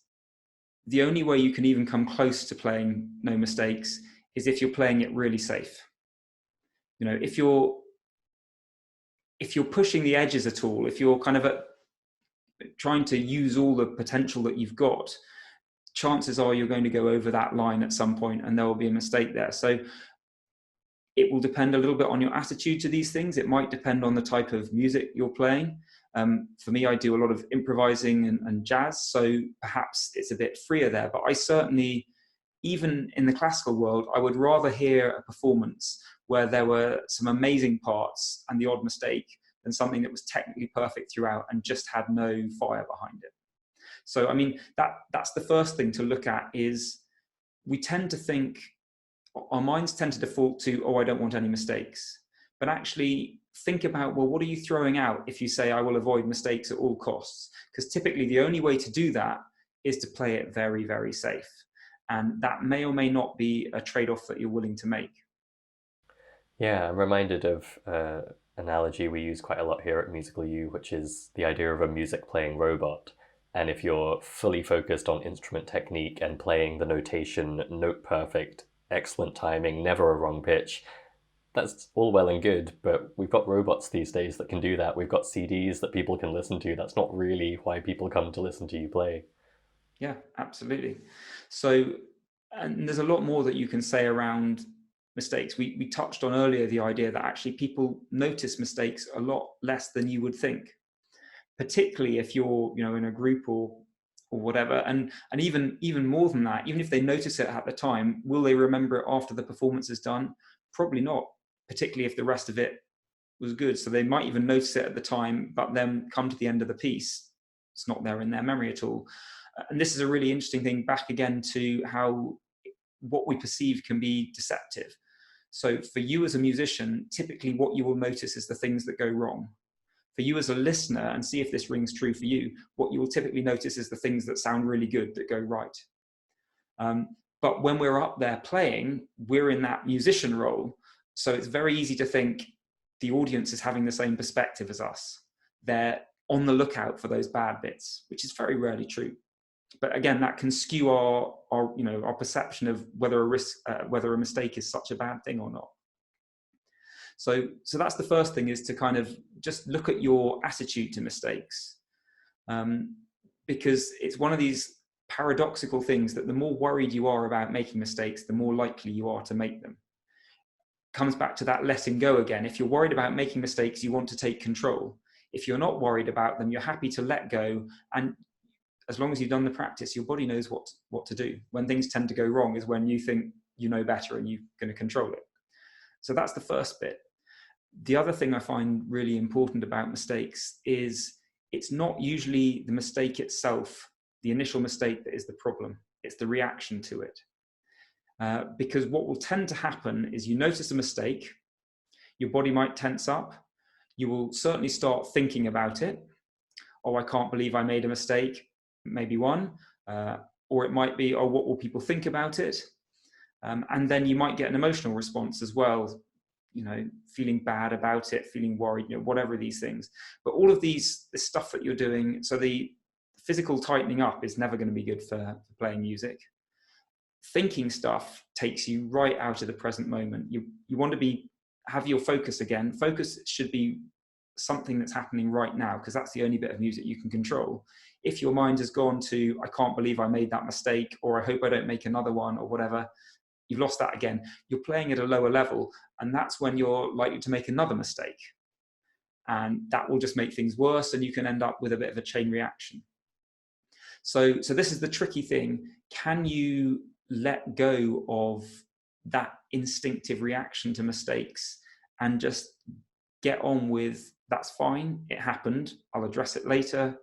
the only way you can even come close to playing no mistakes is if you're playing it really safe. If you're pushing the edges at all, if you're kind of trying to use all the potential that you've got, chances are you're going to go over that line at some point and there will be a mistake there. So it will depend a little bit on your attitude to these things. It might depend on the type of music you're playing. For me, I do a lot of improvising and jazz, so perhaps it's a bit freer there. But I certainly even in the classical world, I would rather hear a performance where there were some amazing parts and the odd mistake than something that was technically perfect throughout and just had no fire behind it. So, I mean, that's the first thing to look at. Is we tend to think, our minds tend to default to, oh, I don't want any mistakes. But actually think about, well, what are you throwing out if you say, I will avoid mistakes at all costs? Because typically the only way to do that is to play it very, very safe. And that may or may not be a trade-off that you're willing to make. Yeah, I'm reminded of an analogy we use quite a lot here at Musical U, which is the idea of a music playing robot. And if you're fully focused on instrument technique and playing the notation note perfect, excellent timing, never a wrong pitch, that's all well and good, but we've got robots these days that can do that. We've got CDs that people can listen to. That's not really why people come to listen to you play. Yeah, absolutely. So, and there's a lot more that you can say around mistakes. We touched on earlier the idea that actually people notice mistakes a lot less than you would think, particularly if you're, in a group or whatever. And even more than that, even if they notice it at the time, will they remember it after the performance is done? Probably not, particularly if the rest of it was good. So they might even notice it at the time, but then come to the end of the piece, it's not there in their memory at all. And this is a really interesting thing, back again to how what we perceive can be deceptive. So for you as a musician, typically what you will notice is the things that go wrong. For you as a listener, and see if this rings true for you, what you will typically notice is the things that sound really good, that go right. But when we're up there playing, we're in that musician role. So it's very easy to think the audience is having the same perspective as us. They're on the lookout for those bad bits, which is very rarely true. But again, that can skew our perception of whether a mistake is such a bad thing or not. So that's the first thing, is to kind of just look at your attitude to mistakes, because it's one of these paradoxical things that the more worried you are about making mistakes, the more likely you are to make them. Comes back to that letting go again. If you're worried about making mistakes, you want to take control. If you're not worried about them, you're happy to let go. And as long as you've done the practice, your body knows what to do. When things tend to go wrong is when you think you know better and you're going to control it. So that's the first bit. The other thing I find really important about mistakes is it's not usually the mistake itself, the initial mistake, that is the problem. It's the reaction to it. Because what will tend to happen is you notice a mistake, your body might tense up, you will certainly start thinking about it. Oh, I can't believe I made a mistake, maybe one. Or it might be, oh, what will people think about it? And then you might get an emotional response as well, feeling bad about it, feeling worried, whatever these things. But all of this stuff that you're doing, so the physical tightening up is never going to be good for playing music. Thinking stuff takes you right out of the present moment. You want to have your focus again. Focus should be something that's happening right now, because that's the only bit of music you can control. If your mind has gone to, I can't believe I made that mistake, or I hope I don't make another one, or whatever, you've lost that again. You're playing at a lower level, and that's when you're likely to make another mistake. And that will just make things worse, and you can end up with a bit of a chain reaction. So this is the tricky thing. Can you let go of that instinctive reaction to mistakes and just get on with, that's fine, it happened, I'll address it later,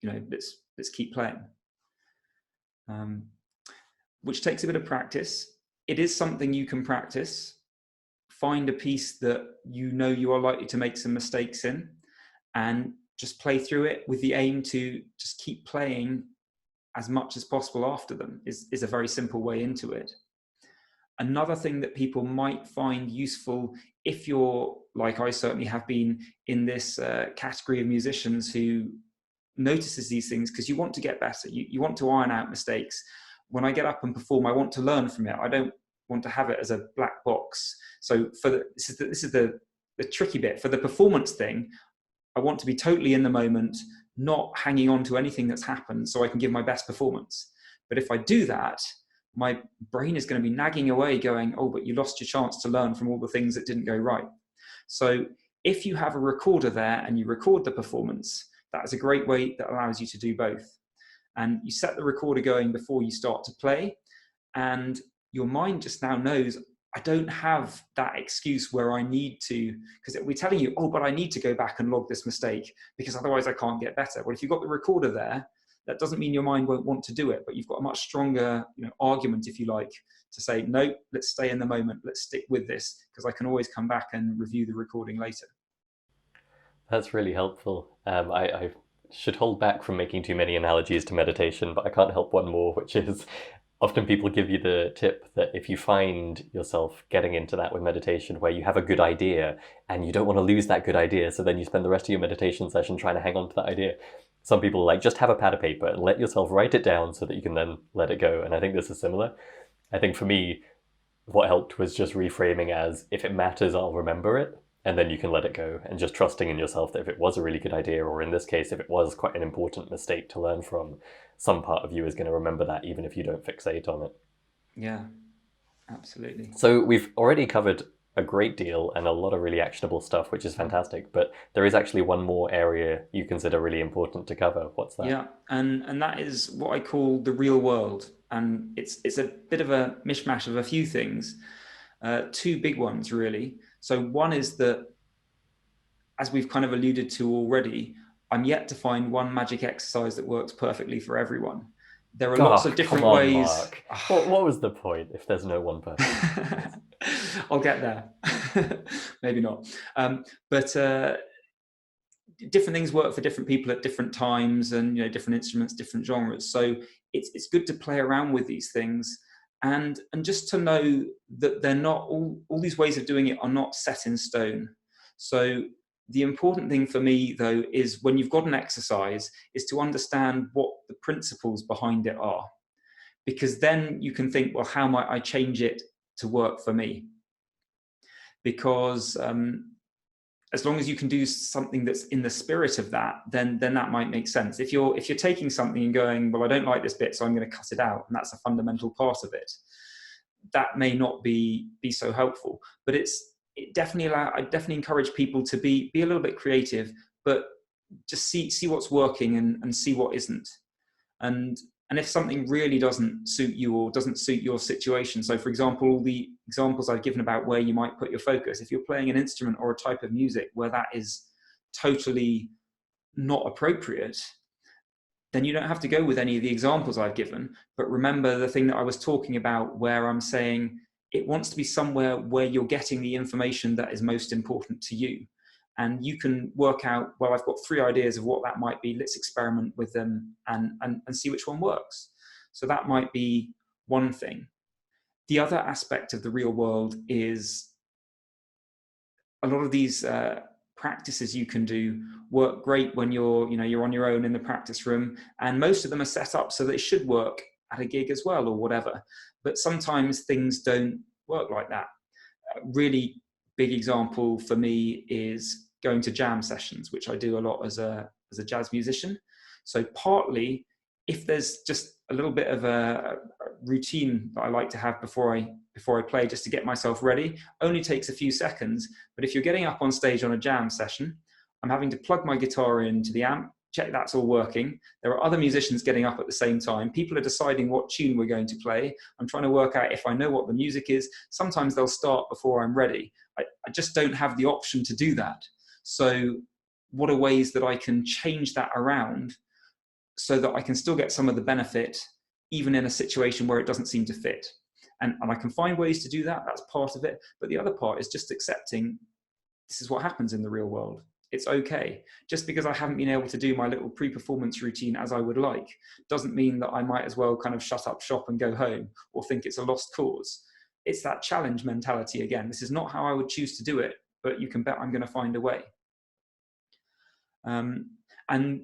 let's keep playing. Which takes a bit of practice. It is something you can practice. Find a piece that you are likely to make some mistakes in, and just play through it with the aim to just keep playing as much as possible after them is a very simple way into it. Another thing that people might find useful, if you're, like I certainly have been, in this category of musicians who notices these things, because you want to get better, you want to iron out mistakes. When I get up and perform, I want to learn from it. I don't want to have it as a black box. So this is the tricky bit. For the performance thing, I want to be totally in the moment, not hanging on to anything that's happened, so I can give my best performance. But if I do that, my brain is going to be nagging away going, oh, but you lost your chance to learn from all the things that didn't go right. So if you have a recorder there and you record the performance, that is a great way that allows you to do both. And you set the recorder going before you start to play. And your mind just now knows, I don't have that excuse where I need to, because we're telling you, oh, but I need to go back and log this mistake because otherwise I can't get better. Well, if you've got the recorder there, that doesn't mean your mind won't want to do it, but you've got a much stronger, argument, if you like, to say, no, let's stay in the moment. Let's stick with this because I can always come back and review the recording later. That's really helpful. I should hold back from making too many analogies to meditation, but I can't help one more, which is often people give you the tip that if you find yourself getting into that with meditation where you have a good idea and you don't want to lose that good idea, so then you spend the rest of your meditation session trying to hang on to that idea. Some people are like, just have a pad of paper and let yourself write it down so that you can then let it go. And I think this is similar. I think for me, what helped was just reframing as, if it matters, I'll remember it. And then you can let it go, and just trusting in yourself that if it was a really good idea, or in this case, if it was quite an important mistake to learn from, some part of you is going to remember that even if you don't fixate on it. Yeah, absolutely. So we've already covered a great deal and a lot of really actionable stuff, which is fantastic. But there is actually one more area you consider really important to cover. What's that? Yeah, and that is what I call the real world. And it's a bit of a mishmash of a few things. Two big ones, really. So one is that, as we've kind of alluded to already, I'm yet to find one magic exercise that works perfectly for everyone. There are lots of different ways. Mark. What was the point if there's no one perfect? I'll get there. Maybe not. But different things work for different people at different times, and different instruments, different genres. So it's good to play around with these things, and just to know that they're not all these ways of doing it are not set in stone. So the important thing for me, though, is when you've got an exercise, is to understand what the principles behind it are, because then you can think, well, how might I change it to work for me? Because as long as you can do something that's in the spirit of that, then that might make sense. If you're taking something and going, well, I don't like this bit, so I'm going to cut it out, and that's a fundamental part of it, that may not be so helpful. But I definitely encourage people to be a little bit creative, but just see what's working and see what isn't. And if something really doesn't suit you or doesn't suit your situation, so for example, all the examples I've given about where you might put your focus, if you're playing an instrument or a type of music where that is totally not appropriate, then you don't have to go with any of the examples I've given. But remember the thing that I was talking about, where I'm saying it wants to be somewhere where you're getting the information that is most important to you. And you can work out, well, I've got 3 ideas of what that might be. Let's experiment with them and see which one works. So that might be one thing. The other aspect of the real world is a lot of these practices you can do work great when you're on your own in the practice room, and most of them are set up so they should work at a gig as well or whatever. But sometimes things don't work like that. A really big example for me is going to jam sessions, which I do a lot as a jazz musician. So partly, if there's just a little bit of a routine that I like to have before I play, just to get myself ready, only takes a few seconds. But if you're getting up on stage on a jam session, I'm having to plug my guitar into the amp, check that's all working. There are other musicians getting up at the same time. People are deciding what tune we're going to play. I'm trying to work out if I know what the music is. Sometimes they'll start before I'm ready. I just don't have the option to do that. So what are ways that I can change that around so that I can still get some of the benefit, even in a situation where it doesn't seem to fit? And I can find ways to do that. That's part of it. But the other part is just accepting this is what happens in the real world. It's okay. Just because I haven't been able to do my little pre-performance routine as I would like doesn't mean that I might as well kind of shut up shop and go home or think it's a lost cause. It's that challenge mentality again. This is not how I would choose to do it, but you can bet I'm going to find a way. And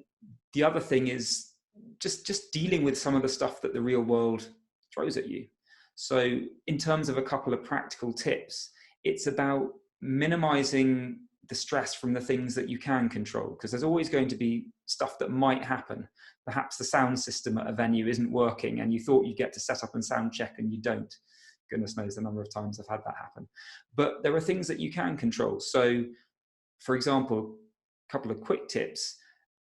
the other thing is just dealing with some of the stuff that the real world throws at you. So in terms of a couple of practical tips, it's about minimizing the stress from the things that you can control, because there's always going to be stuff that might happen. Perhaps the sound system at a venue isn't working and you thought you'd get to set up and sound check and you don't. Goodness knows the number of times I've had that happen. But there are things that you can control. So for example, a couple of quick tips.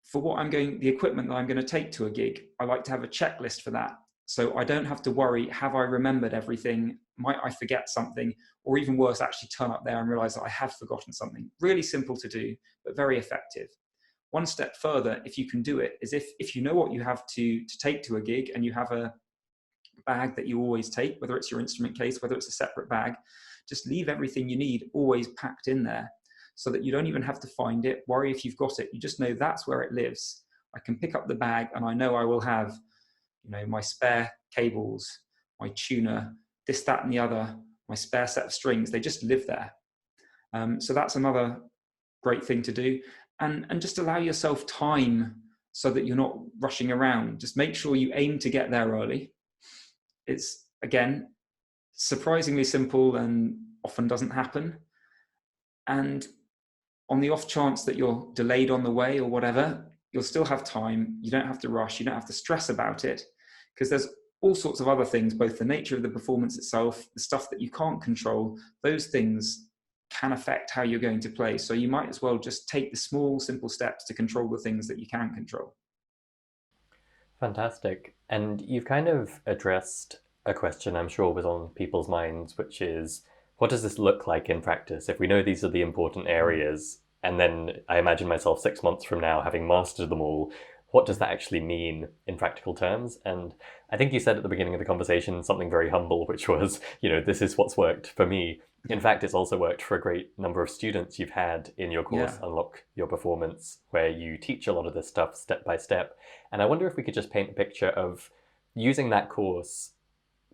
For the equipment that I'm going to take to a gig, I like to have a checklist for that. So I don't have to worry, have I remembered everything? Might I forget something? Or even worse, actually turn up there and realize that I have forgotten something. Really simple to do, but very effective. One step further, if you can do it, is if you know what you have to take to a gig and you have a bag that you always take, whether it's your instrument case, whether it's a separate bag, just leave everything you need always packed in there so that you don't even have to find it, worry if you've got it. You just know that's where it lives. I can pick up the bag and I know I will have, my spare cables, my tuner, this, that, and the other, my spare set of strings. They just live there. So that's another great thing to do. And just allow yourself time so that you're not rushing around. Just make sure you aim to get there early. It's, again, surprisingly simple and often doesn't happen. And on the off chance that you're delayed on the way or whatever, you'll still have time. You don't have to rush. You don't have to stress about it, because there's all sorts of other things, both the nature of the performance itself, the stuff that you can't control. Those things can affect how you're going to play. So you might as well just take the small, simple steps to control the things that you can control. Fantastic. And you've kind of addressed a question I'm sure was on people's minds, which is, what does this look like in practice? If we know these are the important areas, and then I imagine myself 6 months from now having mastered them all, what does that actually mean in practical terms? And I think you said at the beginning of the conversation something very humble, which was, this is what's worked for me. In fact, it's also worked for a great number of students you've had in your course, Unlock Your Performance, where you teach a lot of this stuff step by step. And I wonder if we could just paint a picture of using that course,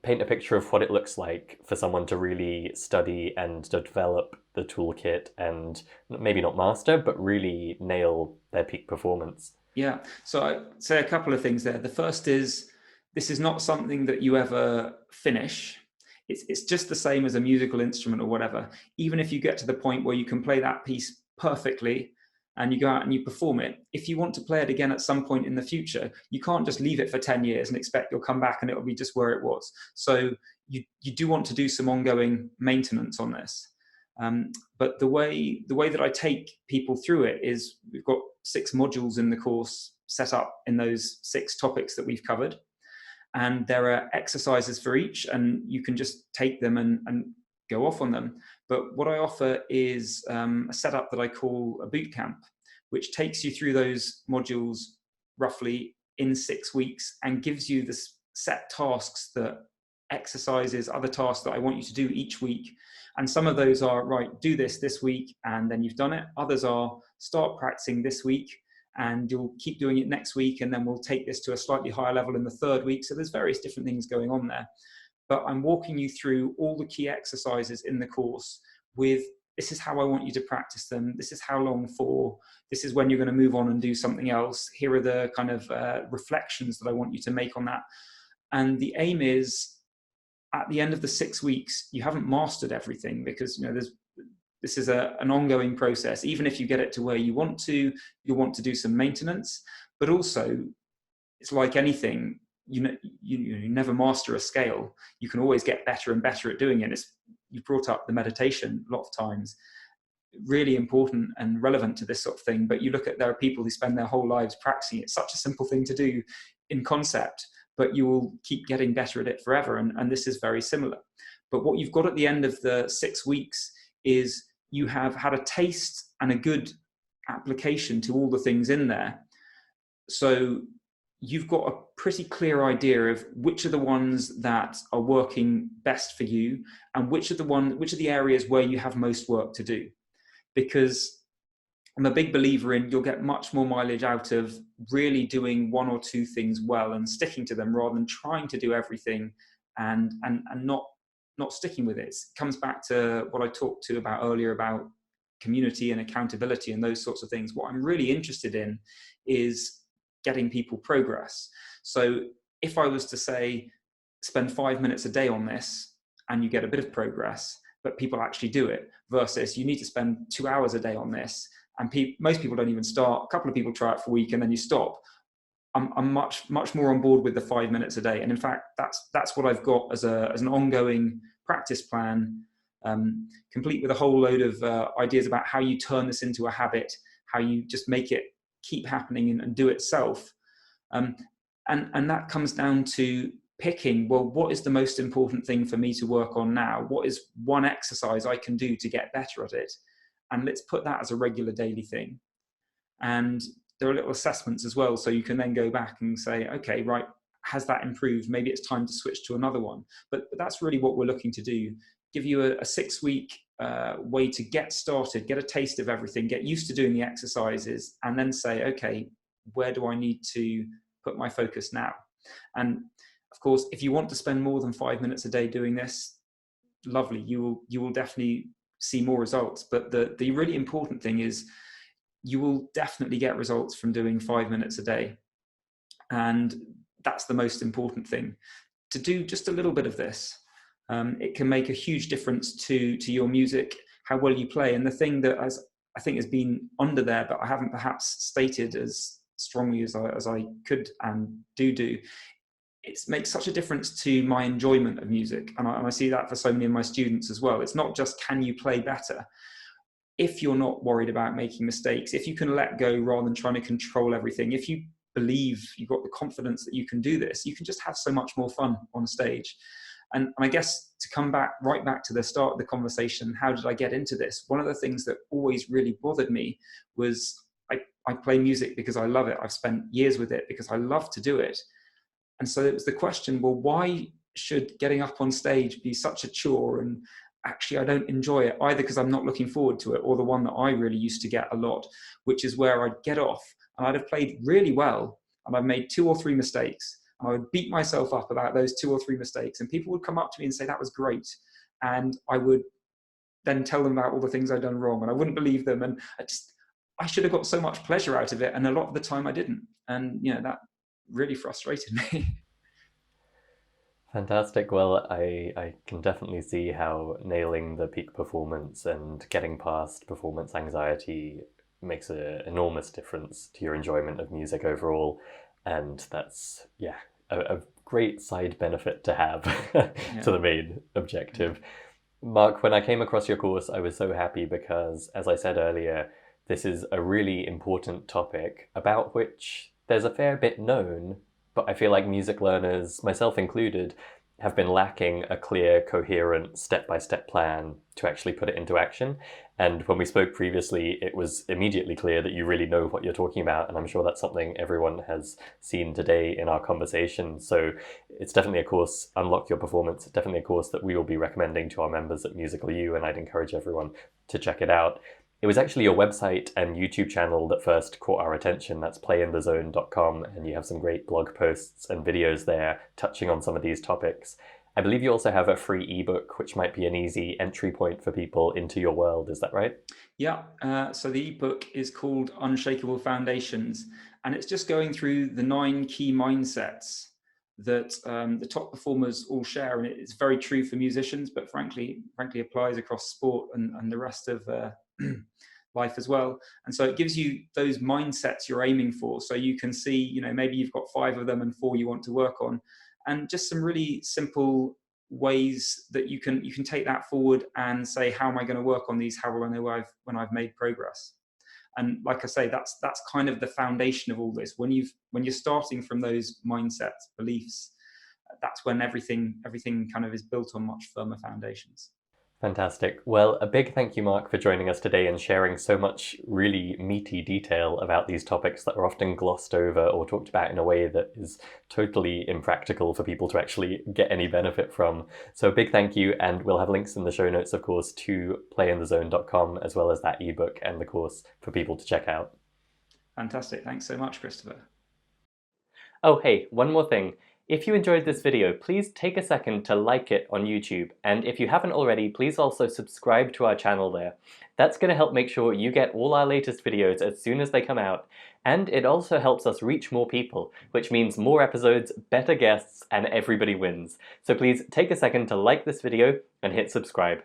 paint a picture of what it looks like for someone to really study and to develop the toolkit and maybe not master, but really nail their peak performance. Yeah, so I'd say a couple of things there. The first is, this is not something that you ever finish. It's just the same as a musical instrument or whatever. Even if you get to the point where you can play that piece perfectly and you go out and you perform it, if you want to play it again at some point in the future, you can't just leave it for 10 years and expect you'll come back and it'll be just where it was. So you do want to do some ongoing maintenance on this. But the way that I take people through it is, we've got 6 modules in the course set up in those 6 topics that we've covered. And there are exercises for each, and you can just take them and go off on them. But what I offer is a setup that I call a boot camp, which takes you through those modules roughly in 6 weeks and gives you the set tasks, that exercises, other tasks that I want you to do each week. And some of those are, right, do this week, and then you've done it. Others are, start practicing this week, and you'll keep doing it next week, and then we'll take this to a slightly higher level in the 3rd week. So there's various different things going on there. But I'm walking you through all the key exercises in the course with, this is how I want you to practice them. This is how long for. This is when you're going to move on and do something else. Here are the kind of reflections that I want you to make on that. And the aim is, at the end of the 6 weeks, you haven't mastered everything, because this is an ongoing process. Even if you get it to where you want to, you'll want to do some maintenance. But also, it's like anything, you never master a scale. You can always get better and better at doing it. You brought up the meditation a lot of times, really important and relevant to this sort of thing. But you look at, there are people who spend their whole lives practicing. It's such a simple thing to do in concept, but you will keep getting better at it forever. And this is very similar. But what you've got at the end of the 6 weeks is, you have had a taste and a good application to all the things in there. So you've got a pretty clear idea of which are the ones that are working best for you, and which are the areas where you have most work to do. Because I'm a big believer in, you'll get much more mileage out of really doing 1 or 2 things well and sticking to them, rather than trying to do everything and not sticking with it. It comes back to what I talked about earlier about community and accountability and those sorts of things. What I'm really interested in is getting people progress. So if I was to say, spend 5 minutes a day on this and you get a bit of progress, but people actually do it, versus you need to spend 2 hours a day on this, and most people don't even start. A couple of people try it for a week and then you stop. I'm much more on board with the 5 minutes a day. And in fact, that's what I've got as an ongoing practice plan, complete with a whole load of ideas about how you turn this into a habit, how you just make it keep happening and do itself. And that comes down to picking, well, what is the most important thing for me to work on now? What is one exercise I can do to get better at it? And let's put that as a regular daily thing. And there are little assessments as well. So you can then go back and say, okay, right, has that improved? Maybe it's time to switch to another one. But that's really what we're looking to do. Give you a 6-week way to get started, get a taste of everything, get used to doing the exercises, and then say, okay, where do I need to put my focus now? And of course, if you want to spend more than 5 minutes a day doing this, lovely, you will definitely see more results. But the really important thing is you will definitely get results from doing 5 minutes a day. And that's the most important thing. To do just a little bit of this, it can make a huge difference to your music, how well you play. And the thing that I think has been under there, but I haven't perhaps stated as strongly as I could and do, it makes such a difference to my enjoyment of music. And I see that for so many of my students as well. It's not just can you play better. If you're not worried about making mistakes, if you can let go rather than trying to control everything, if you believe you've got the confidence that you can do this, you can just have so much more fun on stage. And I guess to come right back to the start of the conversation, how did I get into this? One of the things that always really bothered me was I play music because I love it. I've spent years with it because I love to do it. And so it was the question, well, why should getting up on stage be such a chore? And actually, I don't enjoy it either because I'm not looking forward to it, or the one that I really used to get a lot, which is where I'd get off and I'd have played really well and I've made 2 or 3 mistakes. I would beat myself up about those 2 or 3 mistakes, and people would come up to me and say, that was great. And I would then tell them about all the things I'd done wrong, and I wouldn't believe them. And I should have got so much pleasure out of it. And a lot of the time I didn't. And, that really frustrated me. Fantastic. Well, I can definitely see how nailing the peak performance and getting past performance anxiety makes an enormous difference to your enjoyment of music overall. And that's, a great side benefit to have to the main objective. Mark, when I came across your course, I was so happy because, as I said earlier, this is a really important topic about which there's a fair bit known, but I feel like music learners, myself included, have been lacking a clear, coherent, step-by-step plan to actually put it into action. And when we spoke previously, it was immediately clear that you really know what you're talking about, and I'm sure that's something everyone has seen today in our conversation. So it's definitely a course, Unlock Your Performance, definitely a course that we will be recommending to our members at Musical U, and I'd encourage everyone to check it out. It was actually your website and YouTube channel that first caught our attention. That's playinthezone.com, and you have some great blog posts and videos there touching on some of these topics. I believe you also have a free ebook, which might be an easy entry point for people into your world. Is that right? Yeah. So the ebook is called Unshakable Foundations, and it's just going through the 9 key mindsets that the top performers all share. And it's very true for musicians, but frankly applies across sport and the rest of life as well. And so it gives you those mindsets you're aiming for. So you can see, maybe you've got 5 of them and 4 you want to work on, and just some really simple ways that you can take that forward and say, how am I going to work on these? How will I know when I've made progress? And like I say, that's kind of the foundation of all this. When you're starting from those mindsets, beliefs, that's when everything kind of is built on much firmer foundations. Fantastic. Well, a big thank you, Mark, for joining us today and sharing so much really meaty detail about these topics that are often glossed over or talked about in a way that is totally impractical for people to actually get any benefit from. So a big thank you, and we'll have links in the show notes, of course, to playinthezone.com, as well as that ebook and the course for people to check out. Fantastic. Thanks so much, Christopher. Oh, hey, one more thing. If you enjoyed this video, please take a second to like it on YouTube, and if you haven't already, please also subscribe to our channel there. That's going to help make sure you get all our latest videos as soon as they come out, and it also helps us reach more people, which means more episodes, better guests, and everybody wins. So please take a second to like this video and hit subscribe.